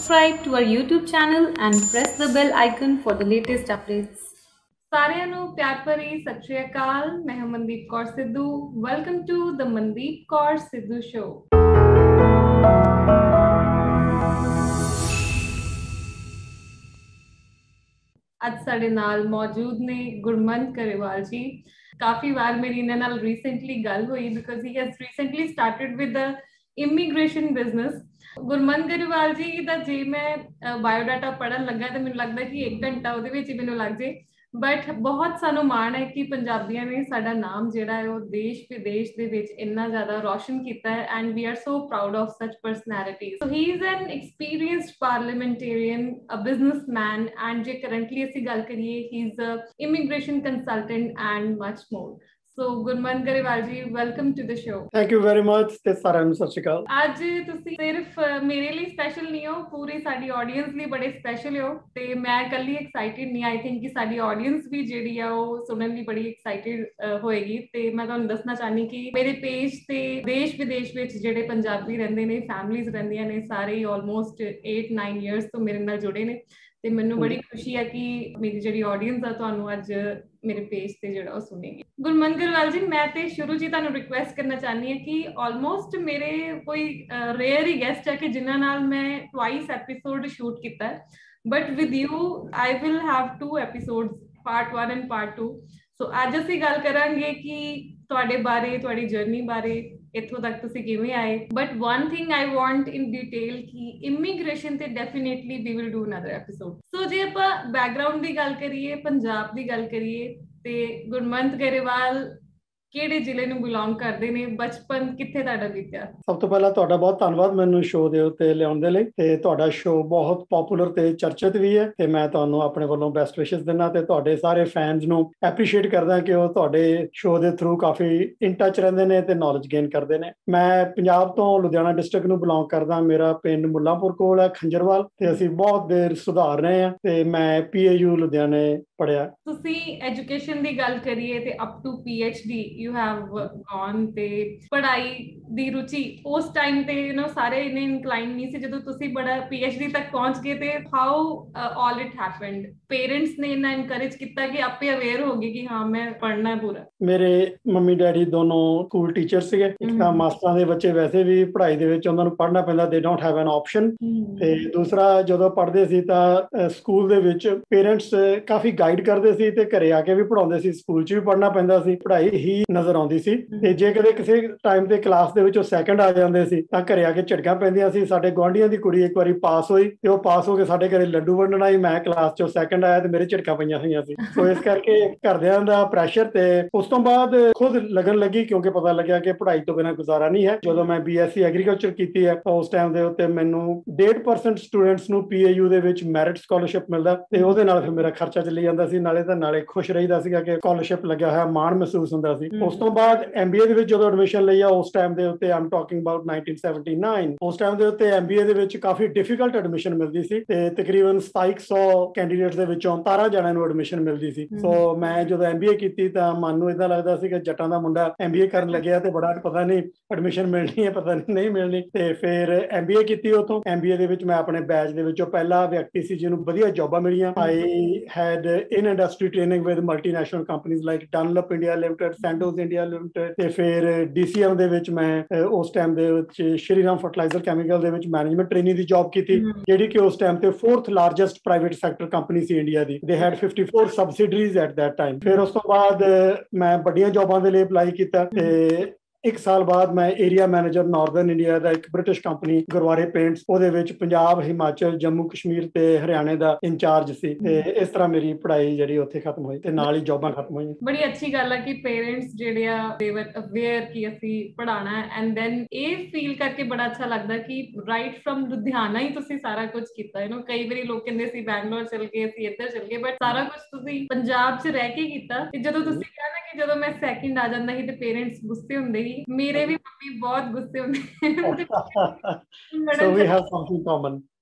subscribe to our YouTube channel and press the bell icon for the latest updates. ਸਾਰਿਆਂ ਨੂੰ ਪਿਆਰ ਭਰੀ ਸਤਿ ਸ਼੍ਰੀ ਅਕਾਲ। ਮੈਂ ਹਾਂ Mandeep Kaur Sidhu. Welcome to the Mandeep Kaur Sidhu show. ਅੱਜ ਸਾਡੇ ਨਾਲ ਮੌਜੂਦ ਨੇ ਗੁਰਮੰਤ ਗਰੇਵਾਲ ਜੀ। ਕਾਫੀ ਵਾਰ ਮੇਰੀ ਇਹਨਾਂ ਨਾਲ ਰੀਸੈਂਟਲੀ ਗੱਲ ਹੋਈ because he has recently started with the immigration business. Gurmant Grewal ji ਦਾ ਜੇ ਮੈਂ ਬਾਇਓਡਾਟਾ ਪੜ੍ਹਨ ਲੱਗਾ ਤਾਂ ਮੈਨੂੰ ਲੱਗਦਾ ਕਿ 1 ਘੰਟਾ ਉਹਦੇ ਵਿੱਚ ਹੀ ਮੈਨੂੰ ਲੱਗ ਜੇ। ਬਟ ਬਹੁਤ ਸਾਨੂੰ ਮਾਣ ਹੈ ਕਿ ਪੰਜਾਬੀਆਂ ਨੇ ਸਾਡਾ ਨਾਮ ਜਿਹੜਾ ਹੈ ਉਹ ਦੇਸ਼ ਵਿਦੇਸ਼ ਦੇ ਵਿੱਚ ਇੰਨਾ ਜ਼ਿਆਦਾ ਰੋਸ਼ਨ ਕੀਤਾ ਹੈ and we are so proud of such personalities. So he is an experienced parliamentarian, a businessman and ਜੇ ਕਰੰਟਲੀ ਅਸੀਂ ਗੱਲ ਕਰੀਏ he is a immigration consultant and much more. So Gurmant Grewal ji, welcome to the show. Thank you very much ਤੇ ਸਾਰਿਆਂ ਨੂੰ ਸਤਿ ਸ਼੍ਰੀ ਅਕਾਲ। ਅੱਜ ਤੁਸੀਂ ਸਿਰਫ ਮੇਰੇ ਲਈ ਸਪੈਸ਼ਲ ਨਹੀਂ ਹੋ, ਪੂਰੀ ਸਾਡੀ ਆਡੀਅנס ਲਈ ਬੜੇ ਸਪੈਸ਼ਲ ਹੋ ਤੇ ਮੈਂ ਇਕੱਲੀ ਐਕਸਾਈਟਿਡ ਨਹੀਂ। ਆਈ ਥਿੰਕ ਕਿ ਸਾਡੀ ਆਡੀਅנס ਵੀ ਜਿਹੜੀ ਆ ਉਹ ਸੁਣਨ ਲਈ ਬੜੀ ਐਕਸਾਈਟਿਡ ਹੋਏਗੀ। ਤੇ ਮੈਂ ਤੁਹਾਨੂੰ ਦੱਸਣਾ ਚਾਹਨੀ ਕਿ ਮੇਰੇ ਪੇਜ ਤੇ ਦੇਸ਼ ਵਿਦੇਸ਼ ਵਿੱਚ ਜਿਹੜੇ ਪੰਜਾਬੀ ਰਹਿੰਦੇ ਨੇ, ਫੈਮਲੀਜ਼ ਰਹਿੰਦੀਆਂ ਨੇ, ਸਾਰੇ ਹੀ ਆਲਮੋਸਟ 8-9 ਇਅਰਸ ਤੋਂ ਮੇਰੇ ਨਾਲ ਜੁੜੇ ਨੇ ਤੇ ਮੈਨੂੰ ਬੜੀ ਖੁਸ਼ੀ ਹੈ ਕਿ ਮੇਰੀ ਜਿਹੜੀ ਆਡੀਅנס ਆ ਤੁਹਾਨੂੰ ਅੱਜ ਮੇਰੇ ਪੇਜ ਤੇ ਜਿਹੜਾ ਉਹ ਸੁਣੇਗੀ। ਗੁਰਮੰਤ ਗਰੇਵਾਲ ਜੀ, ਮੈਂ ਤੇ ਸ਼ੁਰੂ ਜੀ ਤੁਹਾਨੂੰ ਰਿਕੁਐਸਟ ਕਰਨਾ ਚਾਹਨੀ ਹਾਂ ਕਿ ਆਲਮੋਸਟ ਮੇਰੇ ਕੋਈ ਰੇਅਰ ਹੀ ਗੈਸਟ ਹੈ ਕਿ ਜਿਨ੍ਹਾਂ ਨਾਲ ਮੈਂ ਟਵਾਈਸ ਐਪੀਸੋਡ ਸ਼ੂਟ ਕੀਤਾ ਹੈ, but with you I will have 2 episodes, part 1 and part 2। ਸੋ ਅੱਜ ਅਸੀਂ ਗੱਲ ਕਰਾਂਗੇ ਕਿ ਤੁਹਾਡੇ ਬਾਰੇ, ਤੁਹਾਡੀ ਜਰਨੀ ਬਾਰੇ, ਇੱਥੋਂ ਤੱਕ ਤੁਸੀਂ ਕਿਵੇਂ ਆਏ। But one thing I want in detail ਕਿ ਇਮੀਗ੍ਰੇਸ਼ਨ ਤੇ definitely we will do another episode. So ਜੇ ਆਪਾਂ ਬੈਕਗਰਾਉਂਡ ਦੀ ਗੱਲ ਕਰੀਏ, ਪੰਜਾਬ ਦੀ ਗੱਲ ਕਰੀਏ ਤੇ ਗੁਰਮੰਤ ਗਰੇਵਾਲ ਕਿਹੜੇ ਜ਼ਿਲ੍ਹੇ ਨੂੰ ਬਿਲੋਂਗ ਕਰਦੇ ਨੇ, ਬਚਪਨ ਕਿੱਥੇ ਤੁਹਾਡਾ ਬੀਤਿਆ? ਸਭ ਤੋਂ ਪਹਿਲਾਂ ਤੁਹਾਡਾ ਬਹੁਤ ਧੰਨਵਾਦ ਮੈਨੂੰ ਸ਼ੋਅ ਦੇ ਉੱਤੇ ਲਿਆਉਣ ਦੇ ਲਈ। ਤੇ ਤੁਹਾਡਾ ਸ਼ੋਅ ਬਹੁਤ ਪਪੂਲਰ ਤੇ ਚਰਚਿਤ ਵੀ ਹੈ ਤੇ ਮੈਂ ਤੁਹਾਨੂੰ ਆਪਣੇ ਵੱਲੋਂ ਬੈਸਟ ਵਿਸ਼ੇਸ ਦਿੰਦਾ ਤੇ ਤੁਹਾਡੇ ਸਾਰੇ ਫੈਨਸ ਨੂੰ ਐਪਰੀਸ਼ੀਏਟ ਕਰਦਾ ਕਿ ਉਹ ਤੁਹਾਡੇ ਸ਼ੋਅ ਦੇ ਥਰੂ ਕਾਫੀ ਇਨ ਟੱਚ ਰਹਿੰਦੇ ਨੇ ਤੇ ਨੌਲੇਜ ਗੇਨ ਕਰਦੇ ਨੇ। ਮੈਂ ਪੰਜਾਬ ਤੋਂ ਲੁਧਿਆਣਾ ਡਿਸਟ੍ਰਿਕਟ ਨੂੰ ਬਿਲੋਂਗ ਕਰਦਾ। ਮੇਰਾ ਪਿੰਡ ਮੁੱਲਾਂਪੁਰ ਕੋਲ ਹੈ, ਖੰਜਰਵਾਲ, ਤੇ ਅਸੀਂ ਬਹੁਤ ਦੇਰ ਸੁਧਾਰ ਰਹੇ ਹਾਂ ਤੇ ਮੈਂ PAU ਲੁਧਿਆਣੇ ਪੜ੍ਹਿਆ। ਤੁਸੀਂ ਐਜੂਕੇਸ਼ਨ ਦੀ ਗੱਲ ਕਰੀਏ ਤੇ up to PhD you have gone ਤੇ ਪੜ੍ਹਾਈ ਦੀ ਰੁਚੀ ਉਸ ਟਾਈਮ ਤੇ ਸਾਰੇ ਇੰਨੇ ਇਨਕਲਾਈਨ ਨਹੀਂ ਸੀ। ਜਦੋਂ ਤੁਸੀਂ ਬੜਾ PhD ਤੱਕ ਪਹੁੰਚ ਗਏ ਤੇ how all it happened? Parents ਨੇ ਇੰਨਾ ਇਨਕਰੇਜ ਕੀਤਾ ਕਿ ਆਪੇ ਅਵੇਅਰ ਹੋ ਗਏ ਕਿ ਹਾਂ ਮੈਂ ਪੜ੍ਹਨਾ ਪੂਰਾ? ਮੇਰੇ ਮੰਮੀ ਡੈਡੀ ਦੋਨੋਂ ਸਕੂਲ ਟੀਚਰ ਸੀਗੇ। ਇੱਕ ਤਾਂ ਮਾਸਟਰਾਂ ਦੇ ਬੱਚੇ ਵੈਸੇ ਵੀ ਪੜ੍ਹਾਈ ਦੇ ਵਿੱਚ ਉਹਨਾਂ ਨੂੰ ਪੜ੍ਹਨਾ ਪੈਂਦਾ, ਦੇ ਡੋਂਟ ਹੈਵ ਐਨ ਆਪਸ਼ਨ। ਤੇ ਦੂਸਰਾ, ਜਦੋਂ ਪੜ੍ਹਦੇ ਸੀ ਤਾਂ ਸਕੂਲ ਦੇ ਵਿੱਚ ਪੇਰੈਂਟਸ ਕਾਫੀ ਗਾਈਡ ਕਰਦੇ ਸੀ ਤੇ ਘਰੇ ਆ ਕੇ ਵੀ ਪੜ੍ਹਾਉਂਦੇ ਸੀ। ਸਕੂਲ 'ਚ ਵੀ ਪੜ੍ਹਨਾ ਪੈਂਦਾ ਸੀ, ਪੜ੍ਹਾਈ ਹੀ ਨਜ਼ਰ ਆਉਂਦੀ ਸੀ। ਤੇ ਜੇ ਕਦੇ ਕਿਸੇ ਟਾਈਮ ਤੇ ਕਲਾਸ ਦੇ ਵਿੱਚ ਉਹ ਸੈਕੰਡ ਆ ਜਾਂਦੇ ਸੀ ਤਾਂ ਘਰੇ ਆ ਕੇ ਝਟਕਾਂ ਪੈਂਦੀਆਂ ਸੀ। ਸਾਡੇ ਗੁਆਂਢੀਆਂ ਦੀ ਕੁੜੀ ਇੱਕ ਵਾਰੀ ਪਾਸ ਹੋਈ ਤੇ ਉਹ ਪਾਸ ਹੋ ਕੇ ਸਾਡੇ ਘਰੇ ਲੱਡੂ ਵੰਡਣ ਆਈ। ਮੈਂ ਕਲਾਸ 'ਚੋਂ ਸੈਕੰਡ ਆਇਆ ਤੇ ਮੇਰੇ ਝਟਕਾਂ ਪਈਆਂ ਹੋਈਆਂ ਸੀ। ਸੋ ਇਸ ਕਰਕੇ ਘਰਦਿਆਂ ਦਾ ਪ੍ਰੈਸ਼ਰ। ਤੇ ਉਸ ਤੋਂ ਬਾਅਦ ਖੁਦ ਲੱਗਣ ਲੱਗੀ ਕਿਉਂਕਿ ਪਤਾ ਲੱਗਿਆ ਕਿ ਪੜ੍ਹਾਈ ਤੋਂ ਬਿਨਾਂ ਗੁਜ਼ਾਰਾ ਨਹੀਂ ਹੈ। ਜਦੋਂ ਮੈਂ BSc ਐਗਰੀਕਲਚਰ ਕੀਤੀ ਹੈ ਤਾਂ ਉਸ ਟਾਈਮ ਦੇ ਉੱਤੇ ਮੈਨੂੰ 1.5% ਸਟੂਡੈਂਟਸ ਨੂੰ PAU ਦੇ ਵਿੱਚ ਮੈਰਿਟ ਸਕਾਲਰਸ਼ਿਪ ਮਿਲਦਾ ਤੇ ਉਹਦੇ ਨਾਲ ਫਿਰ ਮੇਰਾ ਖਰਚਾ ਚੱਲੀ ਜਾਂਦਾ ਸੀ। ਨਾਲੇ ਖੁਸ਼ ਰਹੀਦਾ ਸੀਗਾ ਕਿ ਸਕਾਲਰਸ਼ਿਪ ਲੱਗਿਆ ਹੋਇਆ, ਮਾਣ ਮਹਿਸੂਸ ਹੁੰਦਾ ਸੀ। ਉਸ ਤੋਂ ਬਾਅਦ MBA ਦੇ ਵਿੱਚ ਜਦੋਂ ਐਡਮਿਸ਼ਨ ਲਈ ਆ ਉਸ ਟਾਈਮ ਦੇ ਉੱਤੇ, ਆਮ ਟਾਕਿੰਗ ਅਬਾਊਟ 1979, ਉਸ ਟਾਈਮ ਦੇ ਉੱਤੇ MBA ਦੇ ਵਿੱਚ ਕਾਫੀ ਡਿਫਿਕਲਟ ਐਡਮਿਸ਼ਨ ਮਿਲਦੀ ਸੀ ਤੇ ਤਕਰੀਬਨ 2700 ਕੈਂਡੀਡੇਟਸ ਦੇ ਵਿੱਚੋਂ 17 ਜਣਿਆਂ ਨੂੰ ਐਡਮਿਸ਼ਨ ਮਿਲਦੀ ਸੀ। ਸੋ ਮੈਂ ਜਦੋਂ MBA ਕੀਤੀ ਤਾਂ ਮਨ ਨੂੰ ਇਦਾਂ ਲੱਗਦਾ ਸੀ ਕਿ ਜੱਟਾਂ ਦਾ ਮੁੰਡਾ MBA ਕਰਨ ਲੱਗਿਆ ਤੇ ਬੜਾ ਪਤਾ ਨਹੀਂ ਐਡਮਿਸ਼ਨ ਮਿਲਣੀ ਹੈ, ਪਤਾ ਨਹੀਂ ਮਿਲਣੀ। ਤੇ ਫਿਰ MBA ਕੀਤੀ। ਉਥੋਂ MBA ਦੇ ਵਿੱਚ ਮੈਂ ਆਪਣੇ ਬੈਚ ਦੇ ਵਿੱਚੋਂ ਪਹਿਲਾ ਵਿਅਕਤੀ ਸੀ ਜਿਹਨੂੰ ਵਧੀਆ ਜੌਬਾਂ ਮਿਲੀਆਂ। I had in industry training with multinational companies like Dunlop India Limited, Santos India Limited. ਤੇ ਫਿਰ DCM ਦੇ ਵਿੱਚ ਮੈਂ ਉਸ ਟਾਈਮ ਦੇ ਵਿੱਚ ਸ਼੍ਰੀਰਾਮ ਫਰਟੀਲਾਈਜ਼ਰ ਕੈਮੀਕਲ ਦੇ ਵਿੱਚ ਮੈਨੇਜਮੈਂਟ ਟ੍ਰੇਨਿੰਗ ਦੀ ਜੌਬ ਕੀਤੀ, ਜਿਹੜੀ ਕਿ ਉਸ ਟਾਈਮ ਤੇ 4th largest private sector company ਸੀ ਇੰਡੀਆ ਦੀ। They had 54 subsidiaries at that time. ਫਿਰ ਉਸ ਤੋਂ ਬਾਅਦ ਮੈਂ ਵੱਡੀਆਂ ਜੌਬਾਂ ਦੇ ਲਈ ਅਪਲਾਈ ਕੀਤਾ ਤੇ 1 ਸਾਲ ਬਾਅਦ ਮੈਂ ਏਰੀਆ ਮੈਨੇਜਰ ਨਾਰਦਰਨ ਇੰਡੀਆ ਦਾ ਇੱਕ ਬ੍ਰਿਟਿਸ਼ ਕੰਪਨੀ ਗੁਰਵਾਰੇ ਪੇਂਟਸ, ਉਹਦੇ ਵਿੱਚ ਪੰਜਾਬ, ਹਿਮਾਚਲ, ਜੰਮੂ ਕਸ਼ਮੀਰ ਤੇ ਹਰਿਆਣੇ ਦਾ ਇੰਚਾਰਜ ਸੀ। ਤੇ ਇਸ ਤਰ੍ਹਾਂ ਮੇਰੀ ਪੜ੍ਹਾਈ ਜਿਹੜੀ ਉੱਥੇ ਖਤਮ ਹੋਈ ਤੇ ਨਾਲ ਹੀ ਜੌਬਾਂ ਖਤਮ ਹੋਈਆਂ। ਬੜੀ ਅੱਛੀ ਗੱਲ ਹੈ ਕਿ ਪੇਰੈਂਟਸ ਜਿਹੜੇ ਆ ਦੇ ਵਰ ਅਵੇਅਰ ਕਿ ਅਸੀਂ ਪੜ੍ਹਾਉਣਾ ਹੈ ਐਂਡ ਦੈਨ ਇਹ ਫੀਲ ਕਰਕੇ ਬੜਾ ਅੱਛਾ ਲੱਗਦਾ ਕਿ ਰਾਈਟ ਫਰਮ ਲੁਧਿਆਣਾ ਹੀ ਤੁਸੀਂ ਸਾਰਾ ਕੁਝ ਕੀਤਾ। ਕਈ ਵਾਰੀ ਲੋਕ ਕਹਿੰਦੇ ਸੀ ਬੈਂਗਲੌਰ ਚਲ ਗਏ, ਅਸੀਂ ਇੱਧਰ ਚਲ ਗਏ, ਬਟ ਸਾਰਾ ਕੁਝ ਤੁਸੀਂ ਪੰਜਾਬ 'ਚ ਰਹਿ ਕੇ ਕੀਤਾ। ਤੇ ਜਦੋਂ ਤੁਸੀਂ ਕਿਹਾ ਨਾ ਕਿ ਜਦੋਂ ਮੈਂ ਸੈਕਿੰਡ ਆ ਜਾਂਦਾ ਸੀ ਤੇ ਪੇਰੈਂਟਸ ਗੁੱਸੇ ਹੁੰਦੇ ਸੀ, ਮੇਰੇ ਵੀ ਮੰਮੀ ਬਹੁਤ ਗੁੱਸੇ ਹੁੰਦੇ। So we have something common.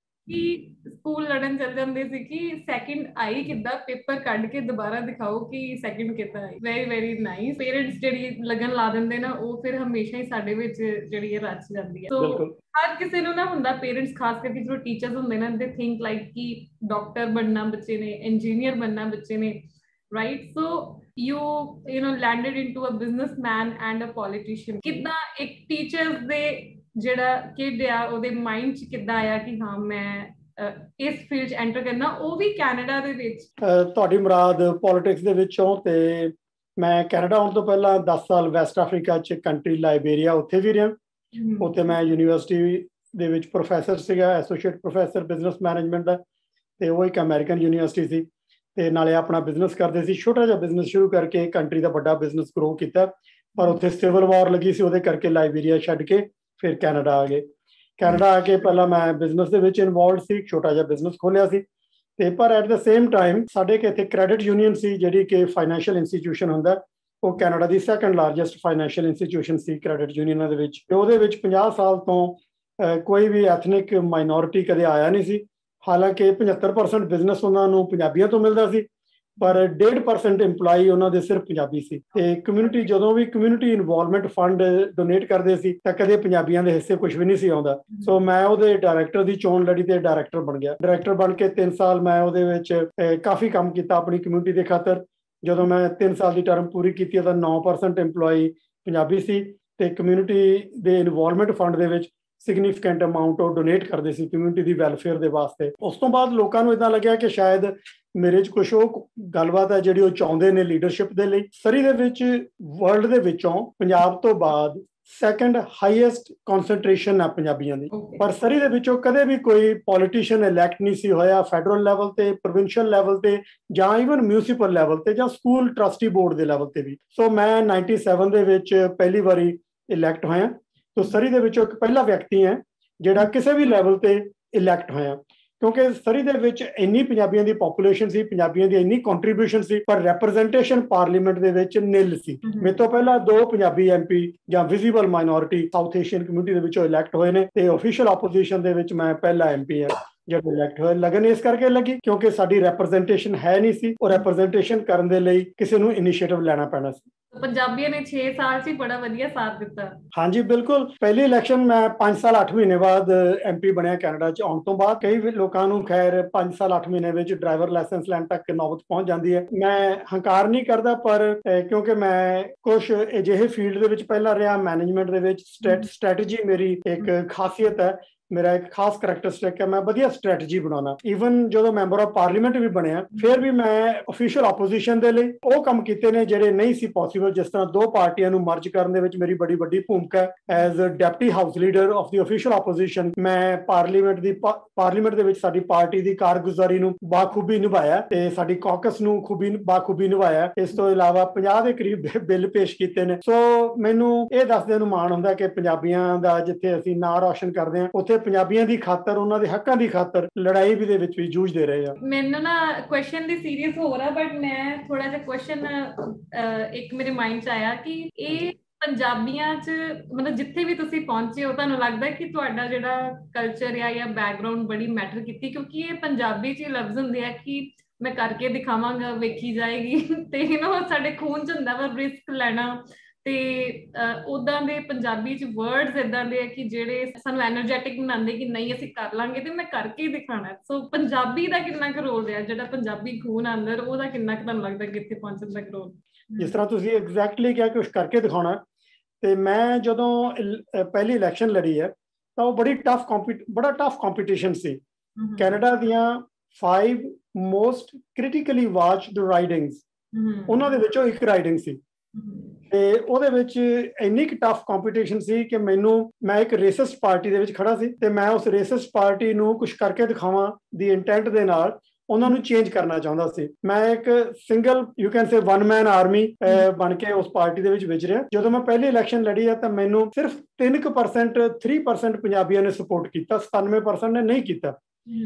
ਕਿ ਸਕੂਲ ਲੜਨ ਚੱਲ ਜਾਂਦੇ ਸੀ ਕਿ ਸੈਕਿੰਡ ਆਈ ਕਿੱਦਾਂ, ਪੇਪਰ ਕੱਢ ਕੇ ਦੁਬਾਰਾ ਦਿਖਾਓ ਕਿ ਸੈਕਿੰਡ ਕਿੱਦਾਂ ਆਈ। Very very nice. ਪੇਰੈਂਟਸ ਜਿਹੜੀ ਲੱਗਨ ਲਾ ਦਿੰਦੇ ਨਾ, ਉਹ ਫਿਰ ਹਮੇਸ਼ਾ ਹੀ ਸਾਡੇ ਵਿੱਚ ਜਿਹੜੀ ਹੈ ਰਚ ਜਾਂਦੀ ਹੈ। ਸੋ ਹਰ ਕਿਸੇ ਨੂੰ ਨਾ ਹੁੰਦਾ, ਪੇਰੈਂਟਸ ਖਾਸ ਕਰਕੇ ਜੋ ਟੀਚਰਸ ਹੁੰਦੇ ਨੇ, ਦੇ ਥਿੰਕ ਲਾਈਕ ਕਿ ਡਾਕਟਰ ਬਣਨਾ ਬੱਚੇ ਨੇ, ਇੰਜੀਨੀਅਰ ਬਣਨਾ ਬੱਚੇ ਨੇ, right. So you know landed into a businessman and a politician। ਕਿੱਦਾਂ ਇੱਕ ਟੀਚਰਸ ਦੇ ਜਿਹੜਾ ਕਿਡ ਆ ਉਹਦੇ ਮਾਈਂਡ 'ਚ ਕਿੱਦਾਂ ਆਇਆ ਕਿ ਹਾਂ ਮੈਂ ਇਸ ਫੀਲਡ 'ਚ ਐਂਟਰ ਕਰਨਾ, ਉਹ ਵੀ ਕੈਨੇਡਾ ਦੇ ਵਿੱਚ? ਤੁਹਾਡੀ ਮੁਰਾਦ ਪੋਲਿਟਿਕਸ ਦੇ ਵਿੱਚੋਂ? ਤੇ ਮੈਂ ਕੈਨੇਡਾ ਆਉਣ ਤੋਂ ਪਹਿਲਾਂ 10 ਸਾਲ ਵੈਸਟ ਅਫਰੀਕਾ 'ਚ ਕੰਟਰੀ ਲਾਇਬੇਰੀਆ, ਉੱਥੇ ਵੀ ਰਿਹਾ। ਉੱਥੇ ਮੈਂ ਯੂਨੀਵਰਸਿਟੀ ਦੇ ਵਿੱਚ ਪ੍ਰੋਫੈਸਰ ਸੀਗਾ, ਐਸੋਸੀਏਟ ਪ੍ਰੋਫੈਸਰ ਬਿਜ਼ਨਸ ਮੈਨੇਜਮੈਂਟ ਦਾ, ਤੇ ਉਹ ਇੱਕ ਅਮਰੀਕਨ ਯੂਨੀਵਰਸਿਟੀ ਸੀ, ਤੇ ਨਾਲੇ ਆਪਣਾ ਬਿਜ਼ਨਸ ਕਰਦੇ ਸੀ। ਛੋਟਾ ਜਿਹਾ ਬਿਜ਼ਨਸ ਸ਼ੁਰੂ ਕਰਕੇ ਕੰਟਰੀ ਦਾ ਵੱਡਾ ਬਿਜ਼ਨਸ ਗਰੋ ਕੀਤਾ, ਪਰ ਉੱਥੇ ਸਿਵਲ ਵਾਰ ਲੱਗੀ ਸੀ, ਉਹਦੇ ਕਰਕੇ ਲਾਇਬੇਰੀਆ ਛੱਡ ਕੇ ਫਿਰ ਕੈਨੇਡਾ ਆ ਗਏ। ਕੈਨੇਡਾ ਆ ਕੇ ਪਹਿਲਾਂ ਮੈਂ ਬਿਜ਼ਨਸ ਦੇ ਵਿੱਚ ਇਨਵੋਲਵਡ ਸੀ, ਛੋਟਾ ਜਿਹਾ ਬਿਜ਼ਨਸ ਖੋਲ੍ਹਿਆ ਸੀ, ਤੇ ਪਰ ਐਟ ਦ ਸੇਮ ਟਾਈਮ ਸਾਡੇ ਕਿ ਇੱਥੇ ਕ੍ਰੈਡਿਟ ਯੂਨੀਅਨ ਸੀ, ਜਿਹੜੀ ਕਿ ਫਾਈਨੈਂਸ਼ੀਅਲ ਇੰਸਟੀਟਿਊਸ਼ਨ ਹੁੰਦਾ, ਉਹ ਕੈਨੇਡਾ ਦੀ ਸੈਕੰਡ ਲਾਰਜੈਸਟ ਫਾਈਨੈਂਸ਼ੀਅਲ ਇੰਸਟੀਟਿਊਸ਼ਨ ਸੀ ਕ੍ਰੈਡਿਟ ਯੂਨੀਅਨਾਂ ਦੇ ਵਿੱਚ। ਤੇ ਉਹਦੇ ਵਿੱਚ 50 ਸਾਲ ਤੋਂ ਕੋਈ ਵੀ ਐਥਨਿਕ ਮਾਈਨੋਰਿਟੀ ਕਦੇ ਆਇਆ ਨਹੀਂ ਸੀ। ਹਾਲਾਂਕਿ 75% ਬਿਜ਼ਨਸ ਉਹਨਾਂ ਨੂੰ ਪੰਜਾਬੀਆਂ ਤੋਂ ਮਿਲਦਾ ਸੀ, ਪਰ 1.5% EMPLOYE ਉਹਨਾਂ ਦੇ ਸਿਰਫ ਪੰਜਾਬੀ ਸੀ। ਤੇ ਕਮਿਊਨਿਟੀ, ਜਦੋਂ ਵੀ ਕਮਿਊਨਿਟੀ ਇਨਵੋਲਵਮੈਂਟ ਫੰਡ ਡੋਨੇਟ ਕਰਦੇ ਸੀ ਤਾਂ ਕਦੇ ਪੰਜਾਬੀਆਂ ਦੇ ਹਿੱਸੇ ਕੁਝ ਵੀ ਨਹੀਂ ਸੀ ਆਉਂਦਾ। ਸੋ ਮੈਂ ਉਹਦੇ ਡਾਇਰੈਕਟਰ ਦੀ ਚੋਣ ਲੜੀ ਤੇ ਡਾਇਰੈਕਟਰ ਬਣ ਗਿਆ। ਡਾਇਰੈਕਟਰ ਬਣ ਕੇ 3 ਸਾਲ ਮੈਂ ਉਹਦੇ ਵਿੱਚ ਕਾਫੀ ਕੰਮ ਕੀਤਾ ਆਪਣੀ ਕਮਿਊਨਿਟੀ ਦੇ ਖਾਤਰ। ਜਦੋਂ ਮੈਂ 3 ਸਾਲ ਦੀ ਟਰਮ ਪੂਰੀ ਕੀਤੀ ਤਾਂ 9% EMPLOYE ਪੰਜਾਬੀ ਸੀ, ਤੇ ਕਮਿਊਨਿਟੀ ਦੇ ਇਨਵੋਲਵਮੈਂਟ ਫੰਡ ਦੇ ਵਿੱਚ ਸਿਗਨੀਫੀਕੈਂਟ ਅਮਾਊਂਟ ਉਹ ਡੋਨੇਟ ਕਰਦੇ ਸੀ ਕਮਿਊਨਿਟੀ ਦੀ ਵੈਲਫੇਅਰ ਦੇ ਵਾਸਤੇ। ਉਸ ਤੋਂ ਬਾਅਦ ਲੋਕਾਂ ਨੂੰ ਇਦਾਂ ਲੱਗਿਆ ਕਿ ਸ਼ਾਇਦ ਮੇਰੇ 'ਚ ਕੁਝ ਉਹ ਗੱਲਬਾਤ ਹੈ ਜਿਹੜੀ ਉਹ ਚਾਹੁੰਦੇ ਨੇ ਲੀਡਰਸ਼ਿਪ ਦੇ ਲਈ। ਸਰੀ ਦੇ ਵਿੱਚ ਵਰਲਡ ਦੇ ਵਿੱਚੋਂ ਪੰਜਾਬ ਤੋਂ ਬਾਅਦ ਸੈਕੰਡ ਹਾਈਐਸਟ ਕਨਸੈਂਟ੍ਰੇਸ਼ਨ ਹੈ ਪੰਜਾਬੀਆਂ ਦੀ, ਪਰ ਸਰੀ ਦੇ ਵਿੱਚੋਂ ਕਦੇ ਵੀ ਕੋਈ ਪੋਲੀਟੀਸ਼ੀਅਨ ਇਲੈਕਟ ਨਹੀਂ ਸੀ ਹੋਇਆ ਫੈਡਰਲ ਲੈਵਲ ਤੇ, ਪ੍ਰੋਵਿੰਸ਼ੀਅਲ ਲੈਵਲ ਤੇ, ਜਾਂ ਈਵਨ ਮਿਊਨਿਸਪਲ ਲੈਵਲ ਤੇ, ਜਾਂ ਸਕੂਲ ਟਰਸਟੀ ਬੋਰਡ ਦੇ ਲੈਵਲ ਤੇ ਵੀ। ਸੋ ਮੈਂ 97 ਦੇ ਵਿੱਚ ਪਹਿਲੀ ਵਾਰੀ ਇਲੈਕਟ ਹੋਇਆ। ਤੋ ਸਰੀ ਦੇ ਵਿੱਚੋਂ ਇੱਕ ਪਹਿਲਾ ਵਿਅਕਤੀ ਹੈ ਜਿਹੜਾ ਕਿਸੇ ਵੀ ਲੈਵਲ ਤੇ ਇਲੈਕਟ ਹੋਇਆ, ਕਿਉਂਕਿ ਸਰੀ ਦੇ ਵਿੱਚ ਇੰਨੀ ਪੰਜਾਬੀਆਂ ਦੀ ਪੋਪੂਲੇਸ਼ਨ ਸੀ, ਪੰਜਾਬੀਆਂ ਦੀ ਇੰਨੀ ਕੰਟਰੀਬਿਊਸ਼ਨ ਸੀ, ਪਰ ਰੈਪਰੈਜ਼ੈਂਟੇਸ਼ਨ ਪਾਰਲੀਮੈਂਟ ਦੇ ਵਿੱਚ ਨਿਲ ਸੀ। ਮੇਰੇ ਤੋਂ ਪਹਿਲਾਂ 2 ਪੰਜਾਬੀ MP ਜਾਂ visible minority south Asian community ਦੇ ਵਿੱਚੋਂ ਇਲੈਕਟ ਹੋਏ ਨੇ, ਤੇ ਆਫੀਸ਼ੀਅਲ ਆਪੋਜੀਸ਼ਨ ਦੇ ਵਿੱਚ ਮੈਂ ਪਹਿਲਾ MP ਹਾਂ ਜਿਹੜਾ ਇਲੈਕਟ ਹੋਇਆ। ਲਗਨ ਇਸ ਕਰਕੇ ਲੱਗੀ ਕਿਉਂਕਿ ਸਾਡੀ ਰੈਪਰੈਜ਼ੈਂਟੇਸ਼ਨ ਹੈ ਨਹੀਂ ਸੀ, ਉਹ ਰੈਪਰੈਜ਼ੈਂਟੇਸ਼ਨ ਕਰਨ ਦੇ ਲਈ ਕਿਸੇ ਨੂੰ ਇਨੀਸ਼ੀਏਟਿਵ ਲੈਣਾ ਪੈਣਾ ਸੀ। ਪੰਜਾਬੀਆਂ ਨੇ 6 ਸਾਲ 'ਚ ਬੜਾ ਵਧੀਆ ਸਾਥ ਦਿੱਤਾ। ਹਾਂਜੀ ਬਿਲਕੁਲ। ਪਹਿਲੀ ਇਲੈਕਸ਼ਨ ਮੈਂ 5 ਸਾਲ 8 ਮਹੀਨੇ ਬਾਅਦ MP ਬਣਿਆ ਕੈਨੇਡਾ 'ਚ ਆਉਣ ਤੋਂ ਬਾਅਦ। ਕਈ ਲੋਕਾਂ ਨੂੰ ਖੈਰ 5 ਸਾਲ 8 ਮਹੀਨੇ ਵਿੱਚ ਡਰਾਈਵਰ ਲਾਇਸੈਂਸ ਲੈਣ ਤੱਕ ਨੌਬਤ ਪਹੁੰਚ ਜਾਂਦੀ ਹੈ। ਮੈਂ ਹੰਕਾਰ ਨਹੀਂ ਕਰਦਾ, ਪਰ ਕਿਉਂਕਿ ਮੈਂ ਕੁਝ ਅਜਿਹੇ ਫੀਲਡ ਦੇ ਵਿੱਚ ਪਹਿਲਾਂ ਰਿਹਾ, ਮੈਨੇਜਮੈਂਟ ਦੇ ਵਿੱਚ। ਸਟ੍ਰੈਟਜੀ ਮੇਰੀ ਇੱਕ ਖਾਸੀਅਤ ਹੈ, ਮੇਰਾ ਇੱਕ ਖਾਸ ਕਰੈਕਟਰਿਸਟਿਕ ਹੈ, ਮੈਂ ਵਧੀਆ ਸਟ੍ਰੈਟਜੀ ਬਣਾਉਣਾ। ਈਵਨ ਜਦੋਂ ਮੈਂਬਰ ਆਫ ਪਾਰਲੀਮੈਂਟ ਵੀ ਬਣਿਆ, ਫਿਰ ਵੀ ਮੈਂ ਆਫੀਸ਼ੀਅਲ ਆਪੋਜੀਸ਼ਨ ਦੇ ਲਈ ਉਹ ਕੰਮ ਕੀਤੇ ਨੇ ਜਿਹੜੇ ਨਹੀਂ ਸੀ ਪੋਸੀਬਲ। ਜਿਸ ਤਰ੍ਹਾਂ 2 ਪਾਰਟੀਆਂ ਨੂੰ ਮਰਜ ਕਰਨ ਦੇ ਵਿੱਚ ਮੇਰੀ ਬੜੀ ਵੱਡੀ ਭੂਮਿਕਾ ਹੈ। As deputy house leader of the official opposition, ਮੈਂ ਪਾਰਲੀਮੈਂਟ ਦੇ ਵਿੱਚ ਸਾਡੀ ਪਾਰਟੀ ਦੀ ਕਾਰਗੁਜ਼ਾਰੀ ਨੂੰ ਬਾਖੂਬੀ ਨਿਭਾਇਆ, ਤੇ ਸਾਡੀ ਕਾਕਸ ਨੂੰ ਬਾਖੂਬੀ ਨਿਭਾਇਆ। ਇਸ ਤੋਂ ਇਲਾਵਾ 50 ਦੇ ਕਰੀਬ ਬਿੱਲ ਪੇਸ਼ ਕੀਤੇ ਨੇ। ਸੋ ਮੈਨੂੰ ਇਹ ਦੱਸਦੇ ਨੂੰ ਮਾਣ ਹੁੰਦਾ ਕਿ ਪੰਜਾਬੀਆਂ ਦਾ ਜਿੱਥੇ ਅਸੀਂ ਨਾਂ ਰੌਸ਼ਨ ਕਰਦੇ ਹਾਂ, ਉੱਥੇ ਪੰਜਾਬੀਆਂ ਦੀ ਖਾਤਰ, ਉਹਨਾਂ ਦੇ ਹੱਕਾਂ ਦੀ ਖਾਤਰ ਲੜਾਈ ਵੀ ਦੇ ਵਿੱਚ ਵੀ ਜੂਝਦੇ ਰਹੇ ਆ। ਮੈਨੂੰ ਨਾ ਕੁਐਸਚਨ ਦੀ ਸੀਰੀਅਸ ਹੋ ਰਿਹਾ, ਬਟ ਮੈਂ ਥੋੜਾ ਜਿਹਾ ਕੁਐਸਚਨ ਇੱਕ ਮੇਰੇ ਮਾਈਂਡ 'ਚ ਆਇਆ ਕਿ ਇਹ ਪੰਜਾਬੀਆਂ 'ਚ ਮਤਲਬ ਜਿੱਥੇ ਵੀ ਤੁਸੀਂ ਪਹੁੰਚੇ ਹੋ, ਤੁਹਾਨੂੰ ਲੱਗਦਾ ਕਿ ਤੁਹਾਡਾ ਜਿਹੜਾ ਕਲਚਰ ਆ ਜਾਂ ਬੈਕਗ੍ਰਾਉਂਡ ਬੜੀ ਮੈਟਰ ਕੀਤੀ? ਕਿਉਂਕਿ ਇਹ ਪੰਜਾਬੀ 'ਚ ਹੀ ਲਫ਼ਜ਼ ਹੁੰਦੇ ਆ ਕਿ ਮੈਂ ਕਰਕੇ ਦਿਖਾਵਾਂਗਾ, ਵੇਖੀ ਜਾਏਗੀ। ਤੇ ਸਾਡੇ ਖੂਨ 'ਚ ਹੁੰਦਾ ਵਾ ਰਿਸਕ ਲੈਣਾ, ਤੇ ਉਦਾਂ ਦੇ ਪੰਜਾਬੀ 'ਚ ਵਰਡਸ ਇਦਾਂ ਦੇ ਆ ਕਿ ਜਿਹੜੇ ਸਾਨੂੰ ਐਨਰਜੈਟਿਕ ਬਣਾਉਂਦੇ ਕਿ ਨਹੀਂ ਅਸੀਂ ਕਰ ਲਾਂਗੇ ਤੇ ਮੈਂ ਕਰਕੇ ਦਿਖਾਣਾ। ਸੋ ਪੰਜਾਬੀ ਦਾ ਕਿੰਨਾ ਕੁ ਰੋਲ ਰਿਹਾ, ਜਿਹੜਾ ਪੰਜਾਬੀ ਖੂਨ ਅੰਦਰ, ਉਹਦਾ ਕਿੰਨਾ ਕੁ ਤੁਹਾਨੂੰ ਲੱਗਦਾ ਕਿ ਇੱਥੇ ਪਹੁੰਚਣ ਦਾ ਰੋਲ? ਜਿਸ ਤਰ੍ਹਾਂ ਤੁਸੀਂ ਐਗਜ਼ੈਕਟਲੀ ਕਿਹਾ ਕਿ ਕੁਝ ਕਰਕੇ ਦਿਖਾਉਣਾ, ਤੇ ਮੈਂ ਜਦੋਂ ਪਹਿਲੀ ਇਲੈਕਸ਼ਨ ਲੜੀ ਹੈ ਤਾਂ ਉਹ ਬੜਾ ਟਫ ਕੰਪੀਟੀਸ਼ਨ ਸੀ। ਕੈਨੇਡਾ ਦੀਆਂ 5 ਮੋਸਟ ਕ੍ਰਿਟੀਕਲੀ ਵਾਚਡ ਰਾਈਡਿੰਗਸ, ਉਹਨਾਂ ਦੇ ਵਿੱਚੋਂ ਇੱਕ ਰਾਈਡਿੰਗ ਸੀ, ਤੇ ਉਹਦੇ ਵਿੱਚ ਇੰਨੀ ਕੁ ਟਫ ਕੰਪੀਟੀਸ਼ਨ ਸੀ ਕਿ ਮੈਂ ਇੱਕ ਰੇਸਿਸਟ ਪਾਰਟੀ ਦੇ ਵਿੱਚ ਖੜਾ ਸੀ, ਤੇ ਮੈਂ ਉਸ ਰੇਸਿਸਟ ਪਾਰਟੀ ਨੂੰ ਕੁਝ ਕਰਕੇ ਦਿਖਾਵਾਂ ਦੀ ਇੰਟੈਂਟ ਦੇ ਨਾਲ ਉਹਨਾਂ ਨੂੰ ਚੇਂਜ ਕਰਨਾ ਚਾਹੁੰਦਾ ਸੀ। ਮੈਂ ਇੱਕ single you can say 1 man army ਬਣ ਕੇ ਉਸ ਪਾਰਟੀ ਦੇ ਵਿੱਚ ਵਿਚਰਿਆ। ਜਦੋਂ ਮੈਂ ਪਹਿਲੀ ਇਲੈਕਸ਼ਨ ਲੜੀ ਹੈ ਤਾਂ ਮੈਨੂੰ ਸਿਰਫ 3% ਪੰਜਾਬੀਆਂ ਨੇ ਸਪੋਰਟ ਕੀਤਾ, 97% ਨੇ ਨਹੀਂ ਕੀਤਾ,